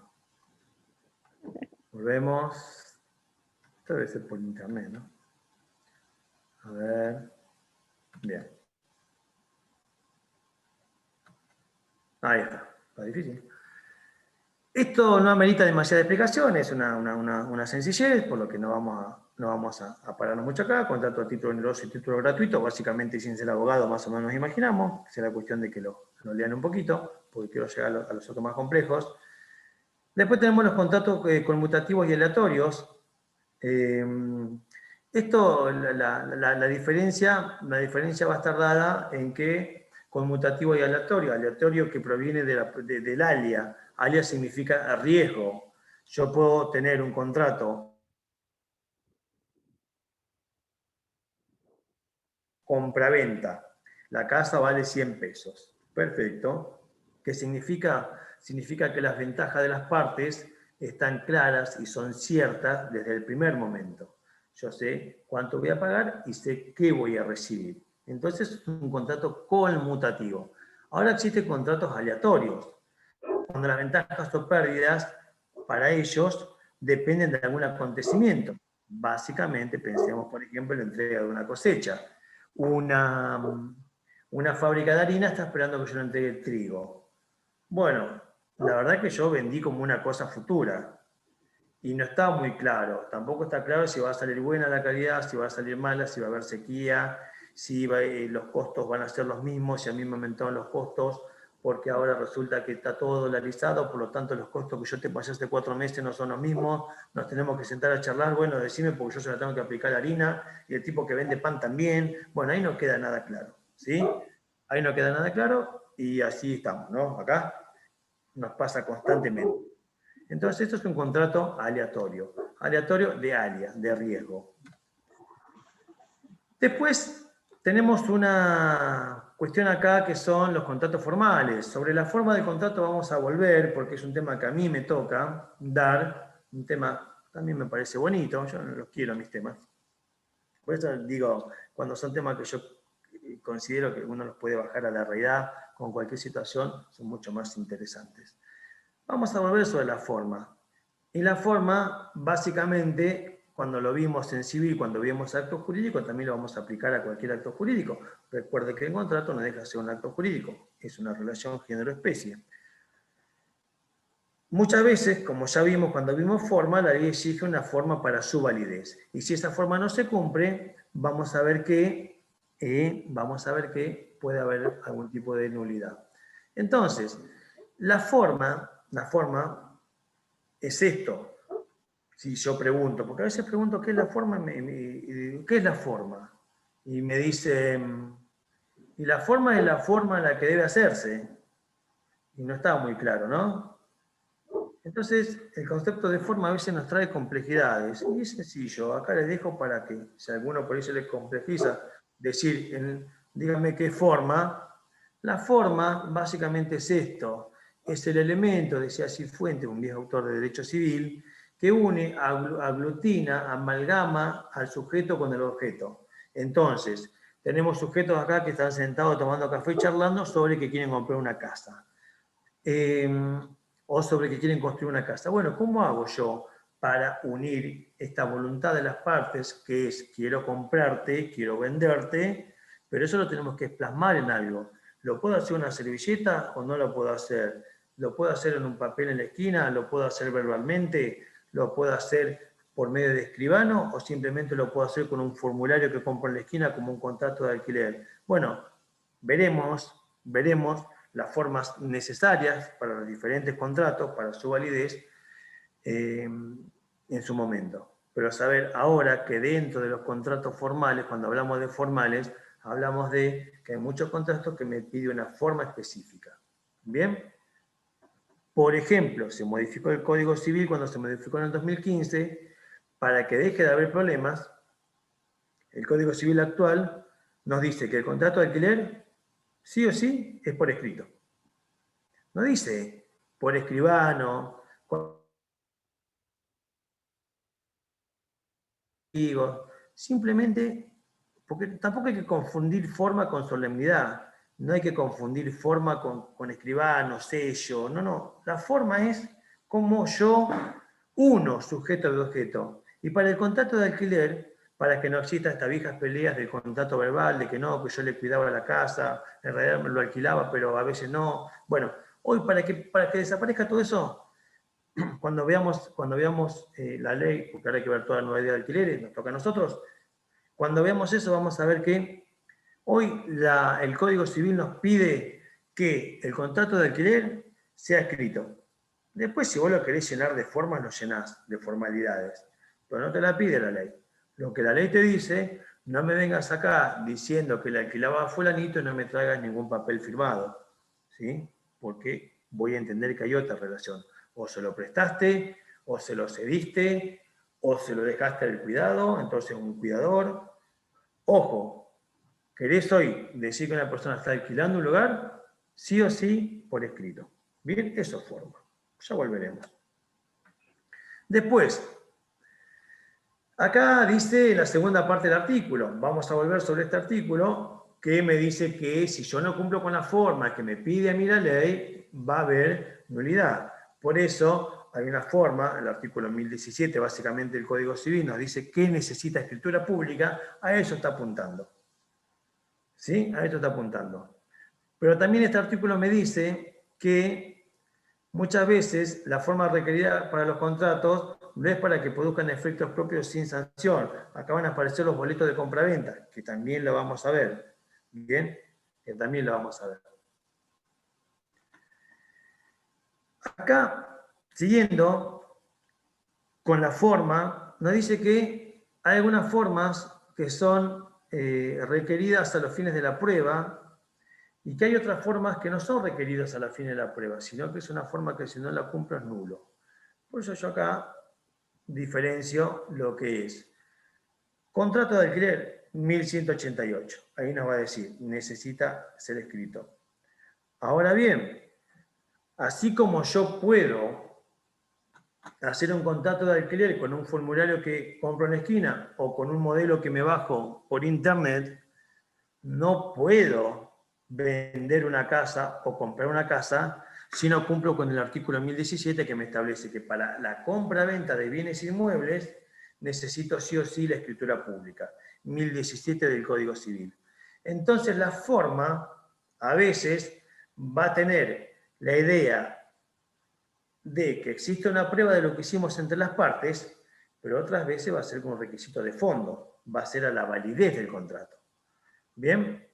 Volvemos. Esto debe ser por internet, ¿no? A ver. Bien. Ahí está. Está difícil. Esto no amerita demasiada explicación, es una sencillez, por lo que no vamos a pararnos mucho acá. Contrato a título oneroso y título gratuito, básicamente sin ser abogado, más o menos nos imaginamos. Será cuestión de que lo lean un poquito, porque quiero llegar a los otros más complejos. Después tenemos los contratos conmutativos y aleatorios. Esto, la diferencia va a estar dada en que conmutativo y aleatorio que proviene del alia. Alia significa riesgo. Yo puedo tener un contrato compra-venta. La casa vale 100 pesos. Perfecto. ¿Qué significa? Significa que las ventajas de las partes están claras y son ciertas desde el primer momento. Yo sé cuánto voy a pagar y sé qué voy a recibir. Entonces es un contrato conmutativo. Ahora existen contratos aleatorios, cuando las ventajas o pérdidas para ellos dependen de algún acontecimiento. Básicamente, pensemos, por ejemplo, en la entrega de una cosecha. Una fábrica de harina está esperando que yo le entregue el trigo. Bueno, la verdad es que yo vendí como una cosa futura y no está muy claro. Tampoco está claro si va a salir buena la calidad, si va a salir mala, si va a haber sequía, si los costos van a ser los mismos, si a mí me aumentaron los costos porque ahora resulta que está todo dolarizado, por lo tanto los costos que yo te pasé hace 4 meses no son los mismos, nos tenemos que sentar a charlar, bueno, decime porque yo se la tengo que aplicar la harina, y el tipo que vende pan también, bueno, ahí no queda nada claro, ¿sí? Ahí no queda nada claro, y así estamos, ¿no? Acá nos pasa constantemente. Entonces esto es un contrato aleatorio de alias, de riesgo. Después tenemos una cuestión acá que son los contratos formales. Sobre la forma del contrato vamos a volver, porque es un tema que a mí me toca dar, un tema también me parece bonito, yo no los quiero mis temas. Por eso digo, cuando son temas que yo considero que uno los puede bajar a la realidad con cualquier situación, son mucho más interesantes. Vamos a volver sobre la forma. Y la forma, básicamente, cuando lo vimos en civil, cuando vimos acto jurídico, también lo vamos a aplicar a cualquier acto jurídico. Recuerde que el contrato no deja de ser un acto jurídico, es una relación género-especie. Muchas veces, como ya vimos cuando vimos forma, la ley exige una forma para su validez. Y si esa forma no se cumple, vamos a ver que puede haber algún tipo de nulidad. Entonces, la forma es esto. Si yo pregunto, porque a veces pregunto qué es la forma, ¿qué es la forma? Y me dicen, y la forma es la forma en la que debe hacerse. Y no está muy claro, ¿no? Entonces, el concepto de forma a veces nos trae complejidades. Y es sencillo, acá les dejo para que, si alguno por ahí se les complejiza, decir, díganme qué forma. La forma básicamente es esto. Es el elemento, decía Cifuentes, un viejo autor de Derecho Civil, que une, aglutina, amalgama al sujeto con el objeto. Entonces, tenemos sujetos acá que están sentados tomando café y charlando sobre que quieren comprar una casa. O sobre que quieren construir una casa. Bueno, ¿cómo hago yo para unir esta voluntad de las partes, que es quiero comprarte, quiero venderte, pero eso lo tenemos que plasmar en algo? ¿Lo puedo hacer en una servilleta o no lo puedo hacer? ¿Lo puedo hacer en un papel en la esquina? ¿Lo puedo hacer verbalmente? ¿Lo puedo hacer por medio de escribano? ¿O simplemente lo puedo hacer con un formulario que compro en la esquina como un contrato de alquiler? Bueno, veremos las formas necesarias para los diferentes contratos, para su validez, en su momento. Pero saber ahora que dentro de los contratos formales, cuando hablamos de formales, hablamos de que hay muchos contratos que me piden una forma específica. ¿Bien? Por ejemplo, se modificó el Código Civil cuando se modificó en el 2015, para que deje de haber problemas. El Código Civil actual nos dice que el contrato de alquiler, sí o sí, es por escrito. No dice por escribano, simplemente, porque tampoco hay que confundir forma con solemnidad, no hay que confundir forma con escribano, sello, no. La forma es como yo uno sujeto de objeto. Y para el contrato de alquiler, para que no existan estas viejas peleas del contrato verbal, de que no, que yo le cuidaba la casa, en realidad me lo alquilaba, pero a veces no. Bueno, hoy para que desaparezca todo eso, cuando veamos la ley, porque ahora hay que ver toda la nueva idea de alquileres, nos toca a nosotros, cuando veamos eso vamos a ver que hoy el Código Civil nos pide que el contrato de alquiler sea escrito. Después, si vos lo querés llenar de formas, lo llenás de formalidades, pero no te la pide la ley. Lo que la ley te dice, no me vengas acá diciendo que le alquilaba a fulanito y no me traigas ningún papel firmado, ¿sí? Porque voy a entender que hay otra relación. O se lo prestaste, o se lo cediste, o se lo dejaste al cuidado, entonces un cuidador. Ojo, ¿querés hoy decir que una persona está alquilando un lugar? Sí o sí, por escrito. Bien, eso es forma. Ya volveremos. Después, acá dice la segunda parte del artículo. Vamos a volver sobre este artículo que me dice que si yo no cumplo con la forma que me pide a mí la ley, va a haber nulidad. Por eso hay una forma, el artículo 1017, básicamente el Código Civil, nos dice que necesita escritura pública, a eso está apuntando. ¿Sí? A esto está apuntando. Pero también este artículo me dice que muchas veces la forma requerida para los contratos no es para que produzcan efectos propios sin sanción. Acá van a aparecer los boletos de compraventa, que también lo vamos a ver. Bien, que también lo vamos a ver. Acá, siguiendo con la forma, nos dice que hay algunas formas que son requeridas a los fines de la prueba y que hay otras formas que no son requeridas a los fines de la prueba, sino que es una forma que si no la cumplo es nulo. Por eso yo acá diferencio lo que es contrato de alquiler 1188. Ahí nos va a decir, necesita ser escrito. Ahora bien, así como yo puedo hacer un contrato de alquiler con un formulario que compro en la esquina o con un modelo que me bajo por internet, no puedo vender una casa o comprar una casa si no cumplo con el artículo 1017 que me establece que para la compra-venta de bienes inmuebles necesito sí o sí la escritura pública, 1017 del Código Civil. Entonces la forma a veces va a tener la idea de que existe una prueba de lo que hicimos entre las partes, pero otras veces va a ser como requisito de fondo, va a ser a la validez del contrato. Bien,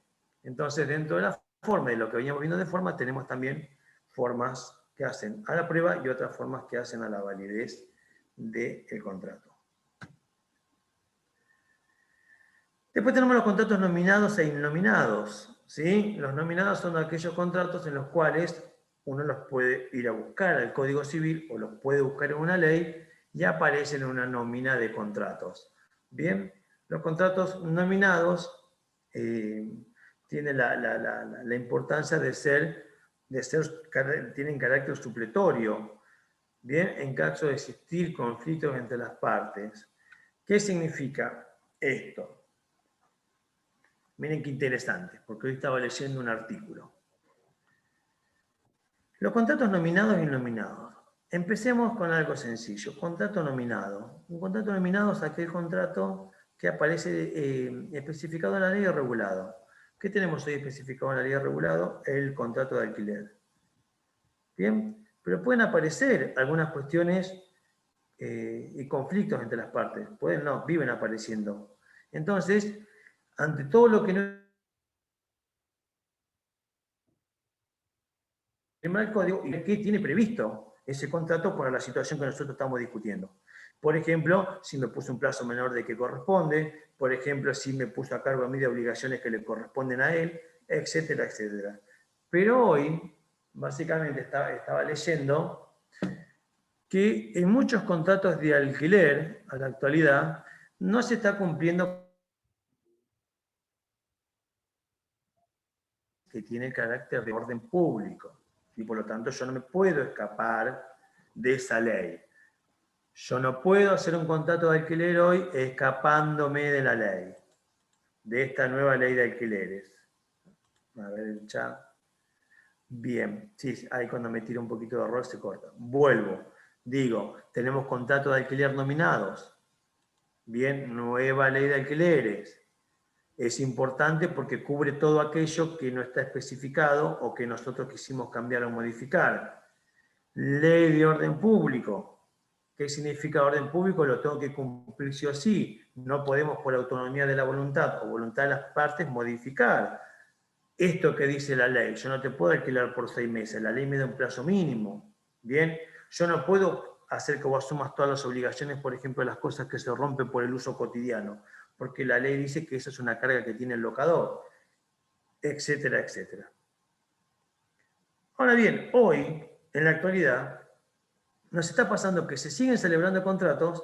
entonces dentro de la forma, de lo que veníamos viendo de forma, tenemos también formas que hacen a la prueba y otras formas que hacen a la validez del contrato. Después tenemos los contratos nominados e innominados, ¿sí? Los nominados son aquellos contratos en los cuales uno los puede ir a buscar al Código Civil o los puede buscar en una ley y aparecen en una nómina de contratos. Bien, los contratos nominados tienen la importancia tienen carácter supletorio. Bien, en caso de existir conflictos entre las partes. ¿Qué significa esto? Miren qué interesante, porque hoy estaba leyendo un artículo. Los contratos nominados e innominados. Empecemos con algo sencillo. Contrato nominado. Un contrato nominado es aquel contrato que aparece especificado en la ley o regulado. ¿Qué tenemos hoy especificado en la ley o regulado? El contrato de alquiler. Bien, pero pueden aparecer algunas cuestiones y conflictos entre las partes. Pueden no, viven apareciendo. Entonces, ante todo lo que no el código y qué tiene previsto ese contrato para la situación que nosotros estamos discutiendo. Por ejemplo, si me puso un plazo menor de que corresponde, por ejemplo, si me puso a cargo a mí de obligaciones que le corresponden a él, etcétera, etcétera. Pero hoy, básicamente estaba leyendo que en muchos contratos de alquiler, a la actualidad, no se está cumpliendo que tiene carácter de orden público. Y por lo tanto yo no me puedo escapar de esa ley. Yo no puedo hacer un contrato de alquiler hoy escapándome de la ley, de esta nueva ley de alquileres. A ver el chat. Bien, sí, ahí cuando me tiro un poquito de error se corta. Vuelvo. Digo, tenemos contratos de alquiler nominados. Bien, nueva ley de alquileres. Es importante porque cubre todo aquello que no está especificado o que nosotros quisimos cambiar o modificar. Ley de orden público. ¿Qué significa orden público? Lo tengo que cumplir sí o sí. No podemos por autonomía de la voluntad o voluntad de las partes modificar esto que dice la ley. Yo no te puedo alquilar por 6 meses. La ley me da un plazo mínimo. Bien, yo no puedo hacer que vos asumas todas las obligaciones, por ejemplo, las cosas que se rompen por el uso cotidiano, porque la ley dice que esa es una carga que tiene el locador, etcétera, etcétera. Ahora bien, hoy, en la actualidad, nos está pasando que se siguen celebrando contratos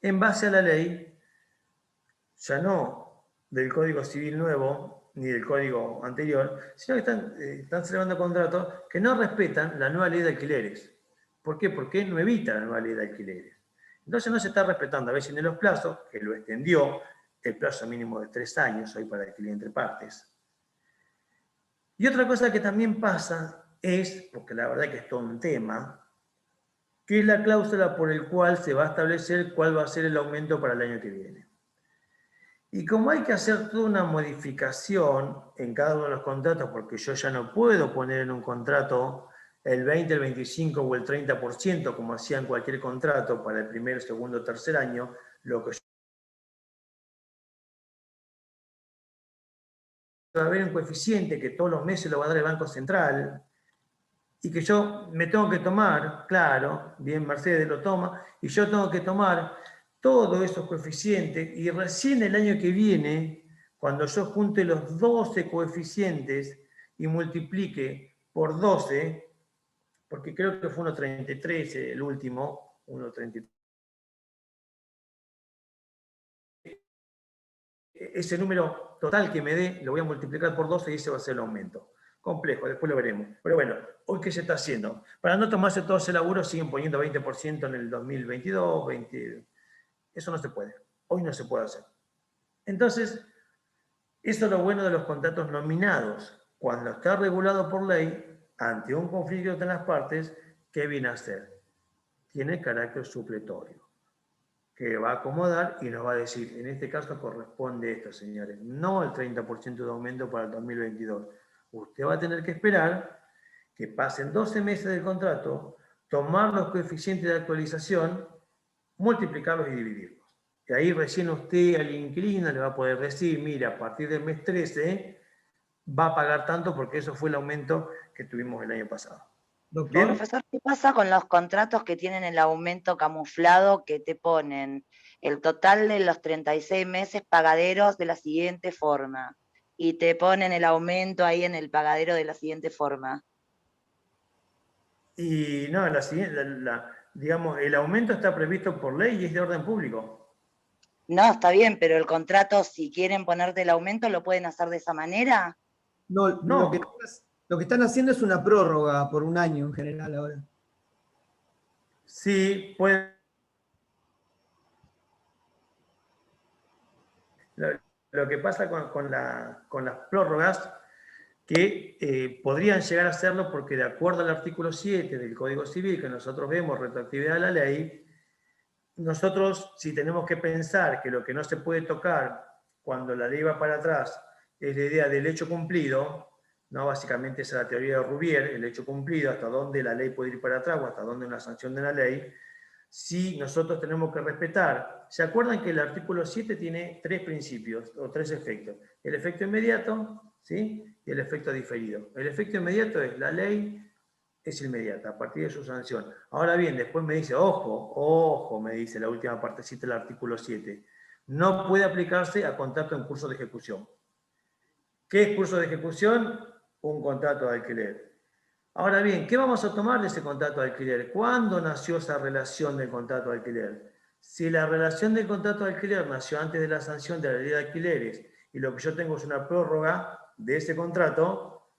en base a la ley, ya no del Código Civil nuevo, ni del Código anterior, sino que están celebrando contratos que no respetan la nueva ley de alquileres. ¿Por qué? Porque no evita la nueva ley de alquileres. Entonces no se está respetando a veces ni los plazos, que lo extendió, el plazo mínimo de 3 años hoy para alquiler entre partes. Y otra cosa que también pasa es, porque la verdad que es todo un tema, que es la cláusula por el cual se va a establecer cuál va a ser el aumento para el año que viene. Y como hay que hacer toda una modificación en cada uno de los contratos, porque yo ya no puedo poner en un contrato el 20, el 25 o el 30%, como hacía en cualquier contrato para el primer, segundo, tercer año, lo que va a haber un coeficiente que todos los meses lo va a dar el Banco Central, y que yo me tengo que tomar, claro, bien Mercedes lo toma, y yo tengo que tomar todos esos coeficientes, y recién el año que viene, cuando yo junte los 12 coeficientes y multiplique por 12, porque creo que fue 1,33 el último, 1,33, ese número total que me dé, lo voy a multiplicar por 12 y ese va a ser el aumento. Complejo, después lo veremos. Pero bueno, hoy ¿qué se está haciendo? Para no tomarse todo ese laburo, siguen poniendo 20% en el 2022, 20... Eso no se puede. Hoy no se puede hacer. Entonces, eso es lo bueno de los contratos nominados. Cuando está regulado por ley, ante un conflicto entre las partes, ¿qué viene a hacer? Tiene carácter supletorio, que va a acomodar y nos va a decir, en este caso corresponde esto, señores, no el 30% de aumento para el 2022. Usted va a tener que esperar que pasen 12 meses del contrato, tomar los coeficientes de actualización, multiplicarlos y dividirlos. Y ahí recién usted al inquilino le va a poder decir, mira, a partir del mes 13 va a pagar tanto porque eso fue el aumento que tuvimos el año pasado. Doctor, profesor, ¿qué pasa con los contratos que tienen el aumento camuflado que te ponen el total de los 36 meses pagaderos de la siguiente forma? Y te ponen el aumento ahí en el pagadero de la siguiente forma. Y no, digamos, el aumento está previsto por ley y es de orden público. No, está bien, pero el contrato, si quieren ponerte el aumento, ¿lo pueden hacer de esa manera? No, No. Lo que están haciendo es una prórroga por un año en general ahora. Sí, puede. Lo que pasa con las prórrogas, que podrían llegar a hacerlo porque de acuerdo al artículo 7 del Código Civil, que nosotros vemos retroactividad de la ley, nosotros si tenemos que pensar que lo que no se puede tocar cuando la ley va para atrás es la idea del hecho cumplido, ¿no? Básicamente esa es la teoría de Rouvier, el hecho cumplido, hasta dónde la ley puede ir para atrás o hasta dónde una sanción de la ley, si nosotros tenemos que respetar. ¿Se acuerdan que el artículo 7 tiene 3 principios o 3 efectos? El efecto inmediato, ¿sí? Y el efecto diferido. El efecto inmediato es la ley es inmediata a partir de su sanción. Ahora bien, después me dice, ojo, me dice la última partecita del artículo 7, no puede aplicarse a contrato en curso de ejecución. ¿Qué es curso de ejecución? Un contrato de alquiler. Ahora bien, ¿qué vamos a tomar de ese contrato de alquiler? ¿Cuándo nació esa relación del contrato de alquiler? Si la relación del contrato de alquiler nació antes de la sanción de la ley de alquileres y lo que yo tengo es una prórroga de ese contrato,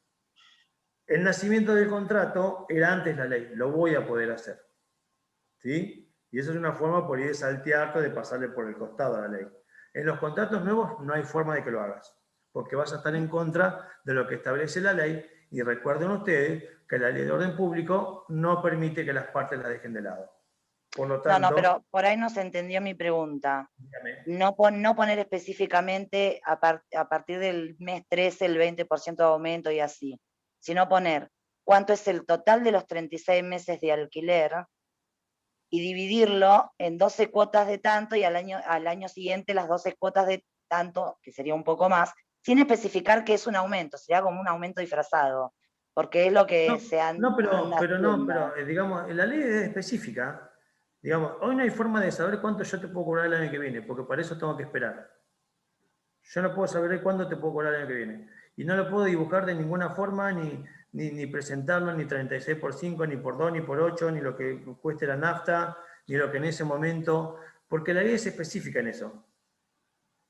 el nacimiento del contrato era antes la ley, lo voy a poder hacer. ¿Sí? Y eso es una forma por ir de saltearte, de pasarle por el costado a la ley. En los contratos nuevos no hay forma de que lo hagas, porque vas a estar en contra de lo que establece la ley, y recuerden ustedes que la ley de orden público no permite que las partes la dejen de lado. Por lo tanto, No, pero por ahí no se entendió mi pregunta. No poner específicamente a partir del mes 13 el 20% de aumento y así, sino poner cuánto es el total de los 36 meses de alquiler y dividirlo en 12 cuotas de tanto y al año siguiente las 12 cuotas de tanto, que sería un poco más, sin especificar que es un aumento, sería como un aumento disfrazado, porque es lo que se han... pero digamos, la ley es específica. Digamos, hoy no hay forma de saber cuánto yo te puedo cobrar el año que viene, porque para eso tengo que esperar. Yo no puedo saber cuándo te puedo cobrar el año que viene. Y no lo puedo dibujar de ninguna forma, ni presentarlo, ni 36 por 5, ni por 2, ni por 8, ni lo que cueste la nafta, ni lo que en ese momento, porque la ley es específica en eso.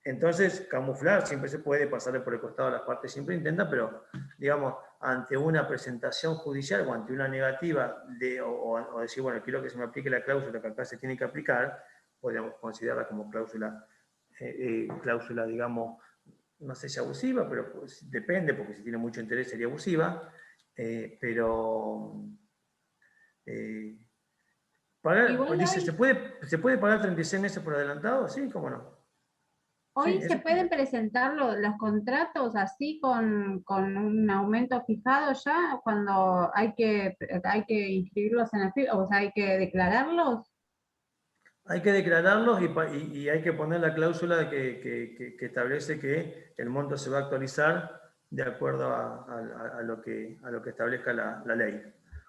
Entonces, camuflar siempre se puede, pasarle por el costado a las partes, siempre intenta, pero, digamos, ante una presentación judicial o ante una negativa o decir, bueno, quiero que se me aplique la cláusula que acá se tiene que aplicar, podríamos considerarla como cláusula, digamos, no sé si abusiva, pero pues, depende, porque si tiene mucho interés sería abusiva, pagar, dice, ¿se puede pagar 36 meses por adelantado? Sí, cómo no. Hoy Sí, se pueden presentar los contratos así con un aumento fijado ya cuando hay que inscribirlos en el o sea, hay que declararlos. Hay que declararlos y hay que poner la cláusula que establece que el monto se va a actualizar de acuerdo a lo que establezca la ley.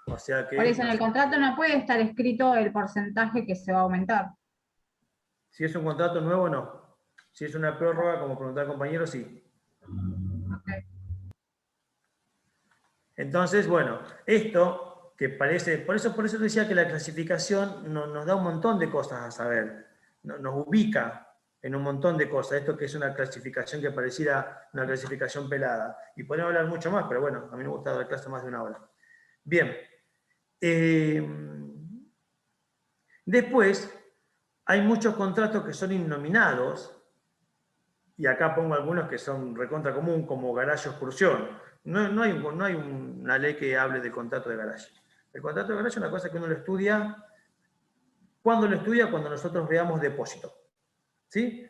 O sea que... Por eso en el contrato no puede estar escrito el porcentaje que se va a aumentar. Si es un contrato nuevo, no. Si es una prórroga, como preguntaba el compañero, sí. Okay. Entonces, bueno, esto que parece, por eso decía que la clasificación nos da un montón de cosas a saber, nos ubica en un montón de cosas, esto que es una clasificación que pareciera una clasificación pelada. Y podemos hablar mucho más, pero bueno, a mí me gusta dar clase más de una hora. Bien. Después, hay muchos contratos que son innominados, y acá pongo algunos que son recontra común, como garaje o excursión. No hay una ley que hable de contrato de garaje. El contrato de garaje es una cosa que uno lo estudia. ¿Cuándo lo estudia? Cuando nosotros veamos depósito. ¿Sí?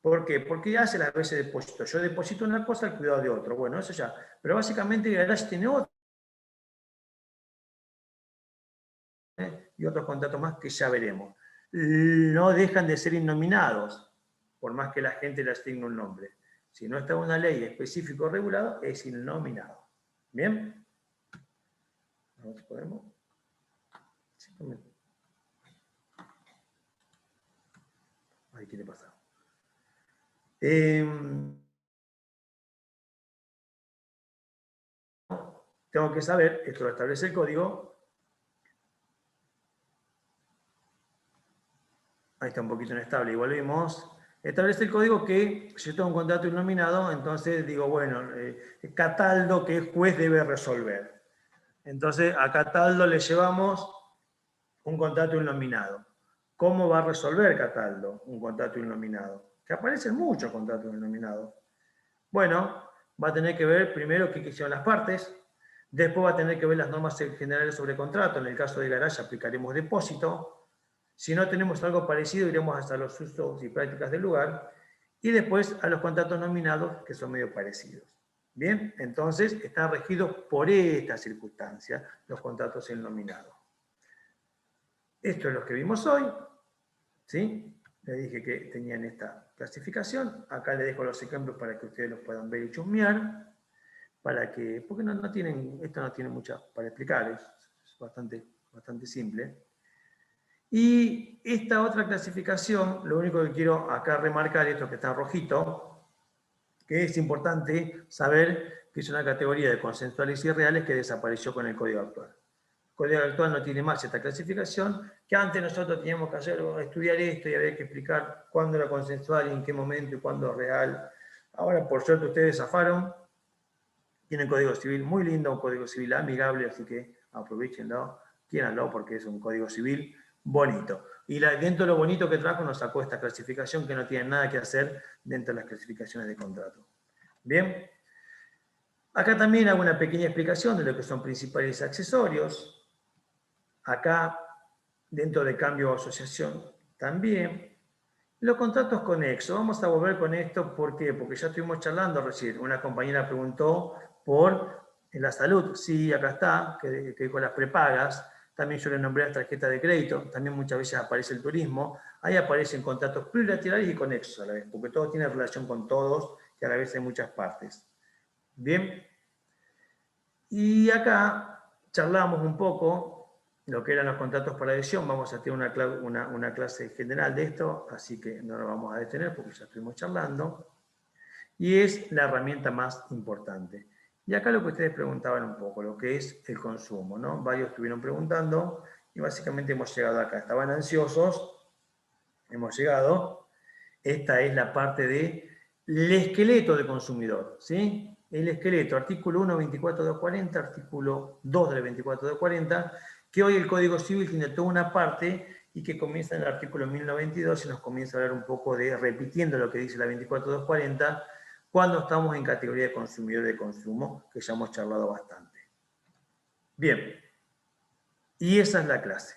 ¿Por qué? Porque hace las veces depósito. Yo deposito una cosa al cuidado de otro. Bueno, eso ya. Pero básicamente el garaje tiene otro. Y otros contratos más que ya veremos. No dejan de ser innominados, por más que la gente le asigne un nombre. Si no está en una ley específica o regulada, es innominado. ¿Bien? A ver si podemos. Ahí, ¿qué le pasa? Tengo que saber, esto lo establece el código. Ahí está un poquito inestable, igual vimos. Establece el código que si yo tengo un contrato innominado, entonces digo, bueno, Cataldo, que es juez, debe resolver. Entonces a Cataldo le llevamos un contrato innominado. ¿Cómo va a resolver Cataldo un contrato innominado? Que aparecen muchos contratos innominados. Bueno, va a tener que ver primero qué hicieron las partes, después va a tener que ver las normas generales sobre contrato. En el caso de garaje aplicaremos depósito. Si no tenemos algo parecido, iremos hasta los usos y prácticas del lugar, y después a los contratos nominados, que son medio parecidos. Bien, entonces están regidos por esta circunstancia los contratos en nominado. Esto es lo que vimos hoy, ¿sí? Le dije que tenían esta clasificación. Acá les dejo los ejemplos para que ustedes los puedan ver y chusmear, para que, porque no tienen, esto no tiene mucho para explicar, es bastante simple. Y esta otra clasificación, lo único que quiero acá remarcar, esto que está rojito, que es importante saber que es una categoría de consensuales y reales que desapareció con el código actual. El código actual no tiene más esta clasificación, que antes nosotros teníamos que estudiar esto y había que explicar cuándo era consensual y en qué momento y cuándo real. Ahora, por suerte, ustedes zafaron. Tienen código civil muy lindo, un código civil amigable, así que aprovechenlo, quieranlo, porque es un código civil bonito. Y dentro de lo bonito que trajo nos sacó esta clasificación que no tiene nada que hacer dentro de las clasificaciones de contrato. Bien. Acá también hago una pequeña explicación de lo que son principales accesorios. Acá, dentro de cambio o asociación, también. Los contratos conexos. Vamos a volver con esto. ¿Por qué? Porque ya estuvimos charlando recién. Una compañera preguntó por la salud. Sí, acá está, que con las prepagas. También yo le nombré las tarjetas de crédito, también muchas veces aparece el turismo, ahí aparecen contratos plurilaterales y conexos a la vez, porque todo tiene relación con todos, que a la vez hay muchas partes. Bien, y acá charlamos un poco lo que eran los contratos por adhesión, vamos a tener una clase general de esto, así que no nos vamos a detener porque ya estuvimos charlando, y es la herramienta más importante. Y acá lo que ustedes preguntaban un poco, lo que es el consumo, ¿no? Varios estuvieron preguntando y básicamente hemos llegado acá. Estaban ansiosos, hemos llegado. Esta es la parte del esqueleto de consumidor, ¿sí? El esqueleto, artículo 1, 24.240, artículo 2 del 24.240, que hoy el Código Civil tiene toda una parte y que comienza en el artículo 1092 y nos comienza a hablar un poco de, repitiendo lo que dice la 24.240, cuando estamos en categoría de consumidor de consumo, que ya hemos charlado bastante. Bien, y esa es la clase.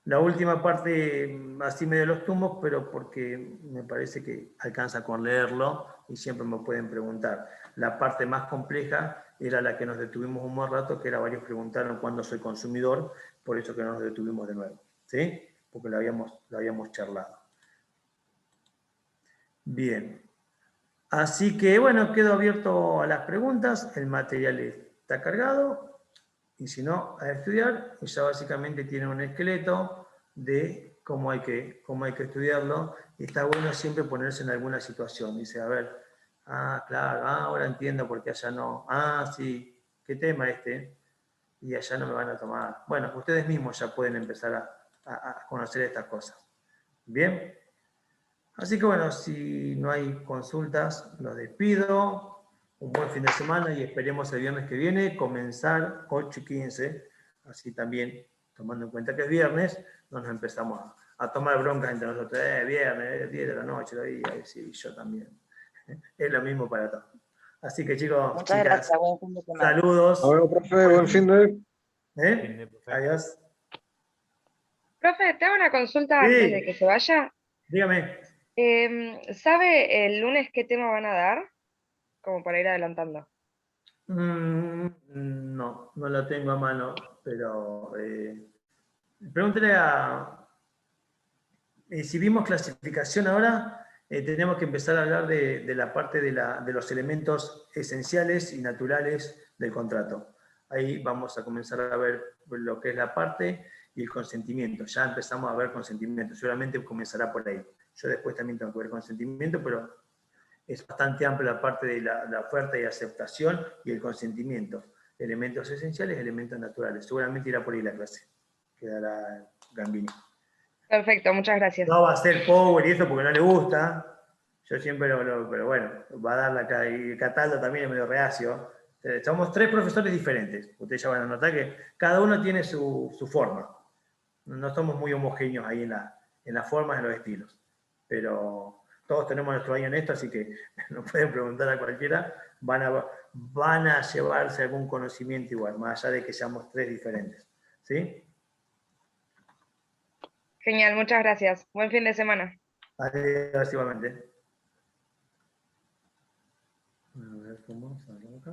La última parte, así medio los tumbos, pero porque me parece que alcanza con leerlo y siempre me pueden preguntar. La parte más compleja era la que nos detuvimos un buen rato, que era varios preguntaron cuándo soy consumidor, por eso que no nos detuvimos de nuevo, ¿sí? Porque lo habíamos charlado. Bien. Así que, bueno, quedo abierto a las preguntas, el material está cargado y si no, a estudiar, y ya básicamente tienen un esqueleto de cómo hay que estudiarlo, y está bueno siempre ponerse en alguna situación. Dice, a ver, claro, ahora entiendo por qué allá no. Sí, ¿qué tema este? Y allá no me van a tomar. Bueno, ustedes mismos ya pueden empezar a conocer estas cosas. ¿Bien? Así que bueno, si no hay consultas, los despido. Un buen fin de semana y esperemos el viernes que viene comenzar 8:15. Así también, tomando en cuenta que es viernes, no nos empezamos a tomar broncas entre nosotros. Viernes, 10 de la noche, sí, yo también. Es lo mismo para todos. Así que chicos, Muchas chicas, gracias, buen fin de semana. saludos. Bueno, profe, buen fin de... Adiós. Profe, te hago una consulta Sí. antes de que se vaya. Dígame. ¿Sabe el lunes qué tema van a dar? Como para ir adelantando. No, no la tengo a mano, pero pregúntele si vimos clasificación ahora, tenemos que empezar a hablar de la parte de los elementos esenciales y naturales del contrato. Ahí vamos a comenzar a ver lo que es la parte y el consentimiento. Ya empezamos a ver consentimiento, seguramente comenzará por ahí. Yo después también tengo que ver consentimiento, pero es bastante amplia la parte de la oferta y aceptación y el consentimiento. Elementos esenciales, elementos naturales. Seguramente irá por ahí la clase. Quedará Gambini. Perfecto, muchas gracias. No va a ser power y eso porque no le gusta. Yo siempre pero bueno, va a dar la cara. Y Cataldo también es medio reacio. Somos 3 profesores diferentes. Ustedes ya van a notar que cada uno tiene su forma. No somos muy homogéneos ahí en las formas, en los estilos. Pero todos tenemos nuestro año en esto, así que nos pueden preguntar a cualquiera. Van a llevarse algún conocimiento igual, más allá de que seamos 3 diferentes. ¿Sí? Genial, muchas gracias. Buen fin de semana. Adiós, igualmente. A ver cómo sale acá.